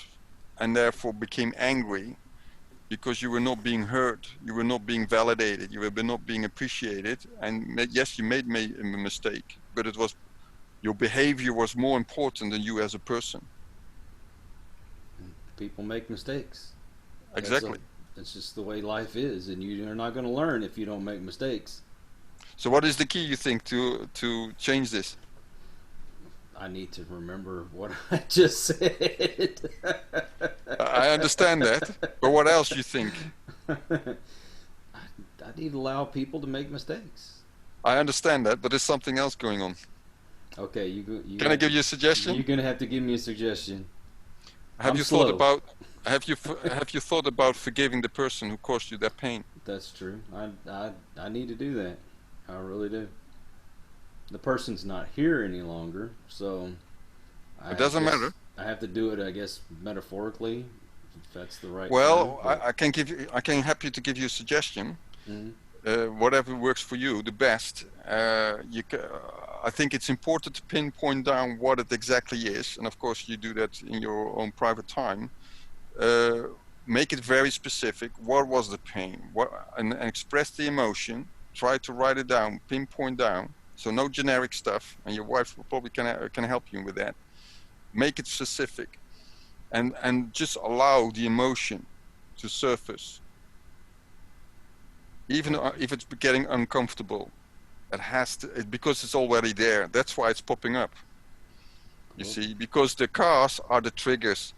and therefore became angry because you were not being heard, you were not being validated, you were not being appreciated, and yes, you made a mistake, but it was your behavior was more important than you as a person. People make mistakes. Exactly. It's just the way life is, and you're not going to learn if you don't make mistakes. So what is the key, you think, to change this? I need to remember what I just said. I understand that, but what else you think? I need to allow people to make mistakes. I understand that, but there's something else going on. Okay, can I give you a suggestion? You're going to have to give me a suggestion. Have you thought about forgiving the person who caused you that pain? That's true. I need to do that. I really do. The person's not here any longer, so it doesn't matter. I have to do it, I guess, metaphorically, if that's the right. Well, I can happy to give you a suggestion. Mm-hmm. Whatever works for you, the best. I think it's important to pinpoint down what it exactly is, and of course you do that in your own private time. Make it very specific. What was the pain? And express the emotion. Try to write it down, pinpoint down. So no generic stuff, and your wife will probably can help you with that. Make it specific, and just allow the emotion to surface. Even if it's getting uncomfortable, it has to, because it's already there. That's why it's popping up. You see, because the cars are the triggers,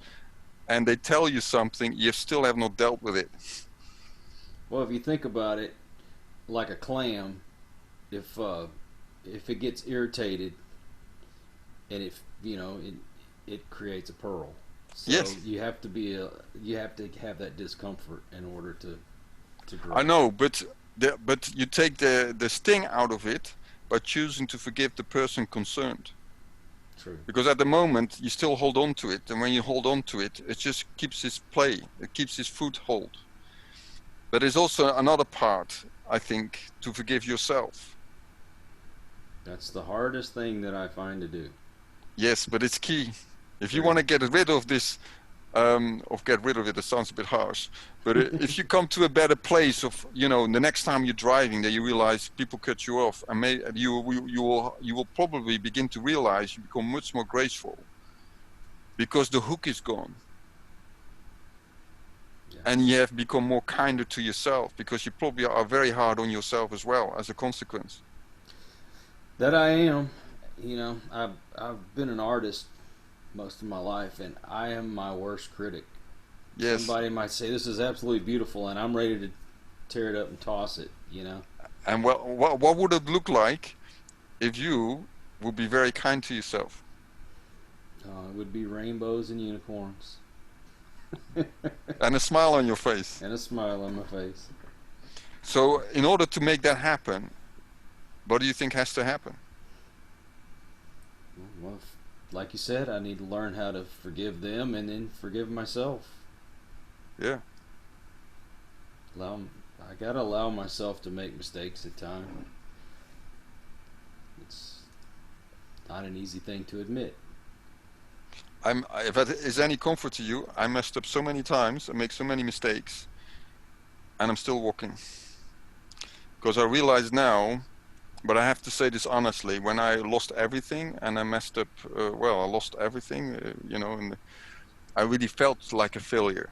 and they tell you something, you still have not dealt with it. Well, if you think about it, like a clam, if it gets irritated, and it creates a pearl. So Yes, you have to have that discomfort in order to grow. I know, but you take the sting out of it by choosing to forgive the person concerned. True. Because at the moment you still hold on to it, and when you hold on to it, it just keeps its play, it keeps its foothold. But there's also another part, I think, to forgive yourself. That's the hardest thing that I find to do. Yes, but it's key. If you Very. want to get rid of this, get rid of it, it sounds a bit harsh, but if you come to a better place of, the next time you're driving that you realize people cut you off, and you will probably begin to realize you become much more graceful because the hook is gone. Yeah. And you have become more kinder to yourself because you probably are very hard on yourself as well as a consequence. That I am. I've been an artist most of my life, and I am my worst critic. Yes. Somebody might say this is absolutely beautiful, and I'm ready to tear it up and toss it. And what would it look like if you would be very kind to yourself? It would be rainbows and unicorns. And a smile on your face. And a smile on my face. So in order to make that happen, what do you think has to happen? Well, like you said, I need to learn how to forgive them and then forgive myself. Yeah. I gotta allow myself to make mistakes at times. It's not an easy thing to admit. If that is any comfort to you, I messed up so many times and make so many mistakes, and I'm still walking. Because I realize now, but I have to say this honestly, when I lost everything and I messed up, I lost everything, and I really felt like a failure.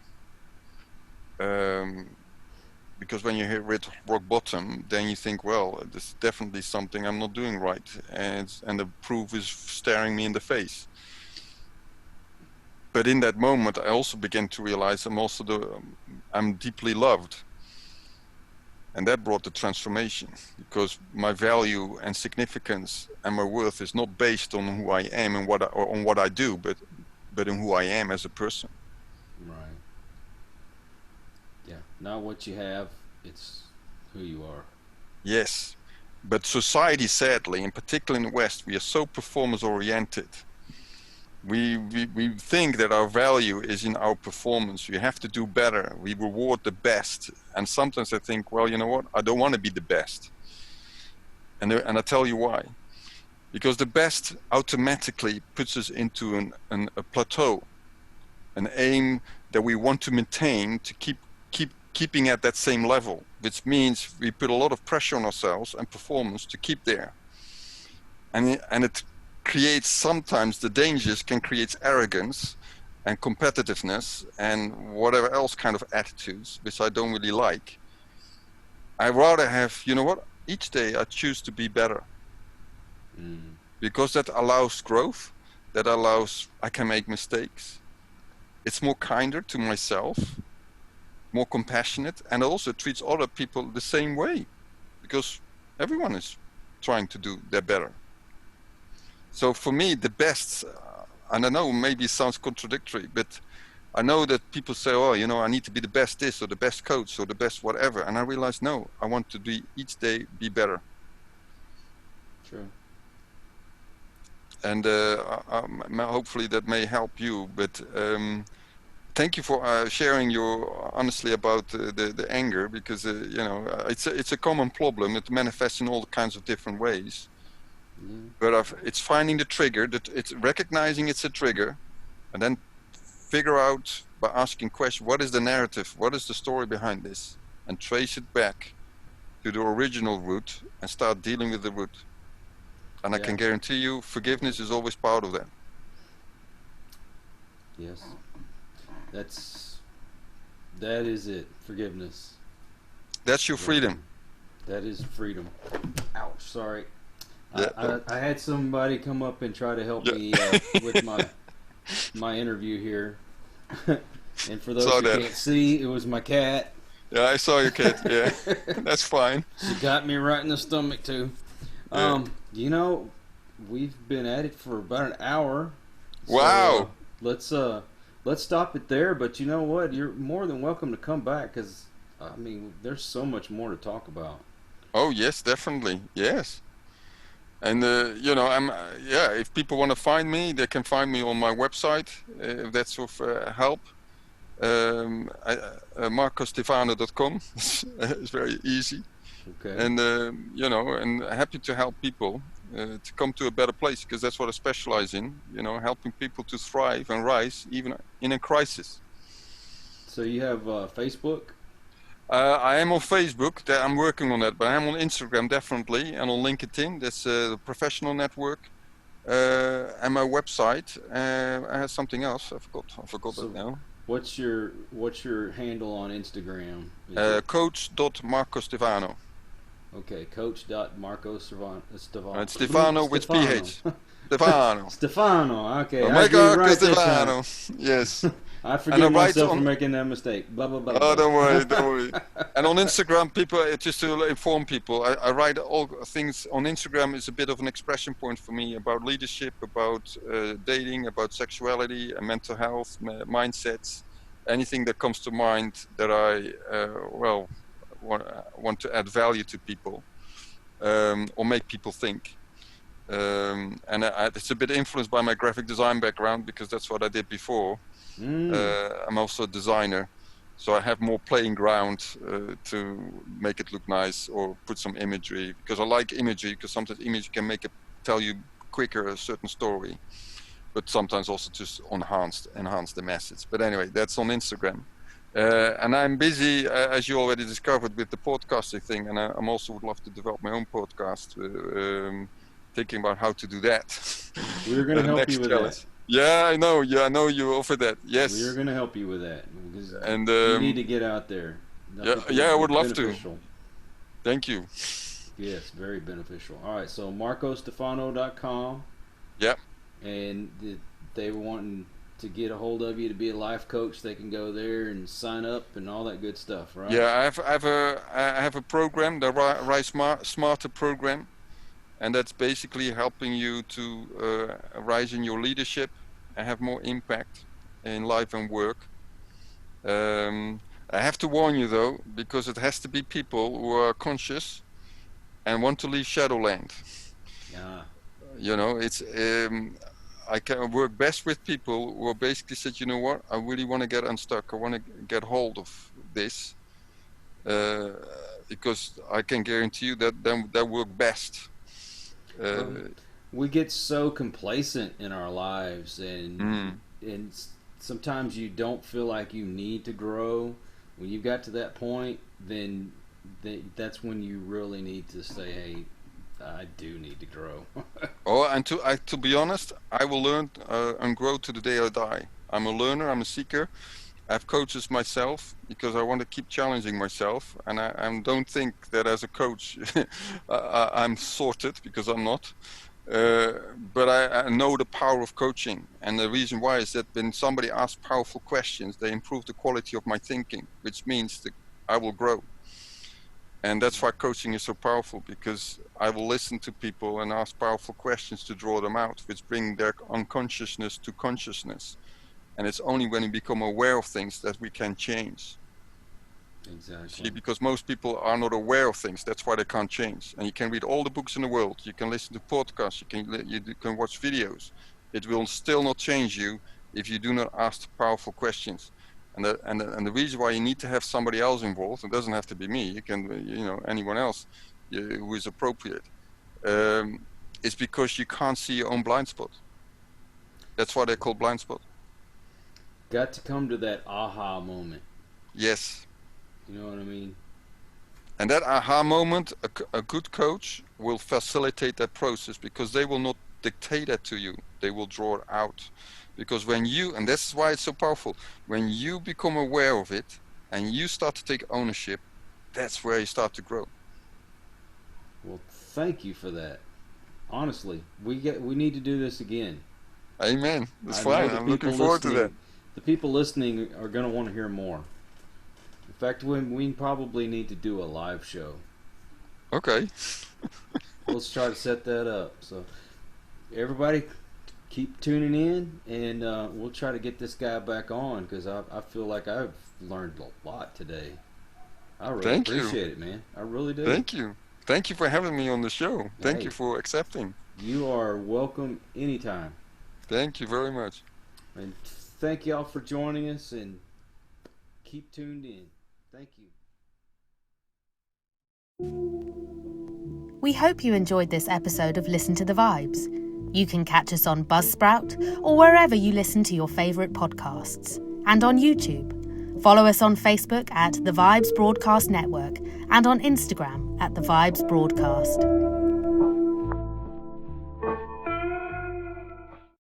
Because when you hit rock bottom, then you think, well, this is definitely something I'm not doing right, and the proof is staring me in the face. But in that moment, I also began to realize I'm deeply loved. And that brought the transformation, because my value and significance and my worth is not based on who I am and on what I do, but on who I am as a person. Right. Yeah. Not what you have, it's who you are. Yes. But society, sadly, in particular in the West, we are so performance oriented. We think that our value is in our performance. We have to do better. We reward the best. And sometimes I think, well, you know what? I don't want to be the best. And I tell you why. Because the best automatically puts us into a plateau, an aim that we want to maintain to keeping at that same level, which means we put a lot of pressure on ourselves and performance to keep there. And it creates, sometimes the dangers can create arrogance and competitiveness and whatever else kind of attitudes, which I don't really like. I rather have, each day I choose to be better. Because that allows growth, that allows, I can make mistakes. It's more kinder to myself, more compassionate, and also treats other people the same way, because everyone is trying to do their better. So for me, the best, and I know maybe it sounds contradictory, but I know that people say, oh, I need to be the best this or the best coach or the best whatever. And I realize, no, I want to be each day be better. True. And hopefully that may help you. But thank you for sharing your honestly about the anger, because it's a common problem. It manifests in all kinds of different ways. But it's finding the trigger, that it's recognizing it's a trigger, and then figure out by asking questions, what is the narrative, what is the story behind this, and trace it back to the original root and start dealing with the root. And I can guarantee you, forgiveness is always part of that. Yes, that is it. Forgiveness. That's your freedom. That is freedom. Ouch! Sorry. Yeah. I had somebody come up and try to help me with my interview here. And for those Saw who that. can't see, it was my cat. Yeah, I saw your cat. Yeah, that's fine. She got me right in the stomach too. Yeah. You know, we've been at it for about an hour. So Wow. let's stop it there. But you know what? You're more than welcome to come back because I mean, there's so much more to talk about. Oh yes, definitely. Yes. And I'm yeah. If people want to find me, they can find me on my website. If that's of help. MarcoStephano.com. It's very easy. Okay. And and happy to help people to come to a better place, because that's what I specialize in, helping people to thrive and rise even in a crisis. So you have Facebook? I am on Facebook. I'm working on that, but I'm on Instagram definitely, and on LinkedIn. That's the professional network. And my website. I have something else. I forgot So that now. what's your handle on Instagram? Is it Coach.MarcoStephano. okay? Coach.Marco It's Stefano with Stefano. PH. Stefano. Stefano. Okay, Oh I my get it God, right this time. Stefano. Yes. I And I forgive write myself for on. making that mistake. Blah blah blah Oh, blah. don't worry, don't worry. And on Instagram, people, just to inform people, I write all things on Instagram. Is a bit of an expression point for me about leadership, about dating, about sexuality, and mental health, mindsets, anything that comes to mind that I want to add value to people, or make people think. And it's a bit influenced by my graphic design background, because that's what I did before. Mm. I'm also a designer, so I have more playing ground to make it look nice, or put some imagery, because I like imagery, because sometimes image can tell you quicker a certain story, but sometimes also just enhance the message. But anyway, that's on Instagram. And I'm busy, as you already discovered, with the podcasting thing, and I'm also would love to develop my own podcast. Thinking about how to do that. We're gonna help you Next with challenge. that. Yeah, I know. Yeah, I know you offer that. We're Yes. gonna help you with that because And you need to get out there. I yeah, think it yeah, would I be would love to. beneficial. Thank you. Yes, very beneficial. All right, so marcostefano.com, Yeah. and they were wanting to get a hold of you to be a life coach. They can go there and sign up and all that good stuff, right? Yeah, I have a program, the Rise Smarter program, and that's basically helping you to rise in your leadership and have more impact in life and work. I have to warn you though, because it has to be people who are conscious and want to leave Shadowland. Yeah. It's I can work best with people who are basically said, you know what, I really want to get unstuck. I want to get hold of this, uh, because I can guarantee you that then that work best. Well, we get so complacent in our lives, Mm. and sometimes you don't feel like you need to grow. When you got to that point, then that's when you really need to say, "Hey, I do need to grow." Oh, and to be honest, I will learn and grow to the day I die. I'm a learner. I'm a seeker. I have coaches myself because I want to keep challenging myself, and I don't think that as a coach I'm sorted, because I'm not. But I know the power of coaching, and the reason why is that when somebody asks powerful questions, they improve the quality of my thinking, which means that I will grow. And that's why coaching is so powerful, because I will listen to people and ask powerful questions to draw them out, which bring their unconsciousness to consciousness. And it's only when we become aware of things that we can change. Exactly. See, because most people are not aware of things, that's why they can't change. And you can read all the books in the world, you can listen to podcasts, you can watch videos. It will still not change you if you do not ask powerful questions. And the reason why you need to have somebody else involved, it doesn't have to be me, you can, anyone else who is appropriate, is because you can't see your own blind spot. That's why they're called blind spot. Got to come to that aha moment. Yes. You know what I mean? And that aha moment, a good coach will facilitate that process, because they will not dictate that to you. They will draw it out. Because and this is why it's so powerful, when you become aware of it and you start to take ownership, that's where you start to grow. Well, thank you for that. Honestly, we need to do this again. Amen. That's I know fine. the I'm looking people forward to that. the people listening are going to want to hear more. In fact, we probably need to do a live show. Okay. Let's try to set that up. So everybody keep tuning in, and we'll try to get this guy back on, because I feel like I've learned a lot today. I really appreciate it, man. I really do. Thank you. Thank you for having me on the show. Thank you for accepting. You are welcome anytime. Thank you very much. And thank y'all for joining us, and keep tuned in. Thank you. We hope you enjoyed this episode of Listen to the Vibes. You can catch us on Buzzsprout or wherever you listen to your favourite podcasts, and on YouTube. Follow us on Facebook at The Vibes Broadcast Network and on Instagram at The Vibes Broadcast.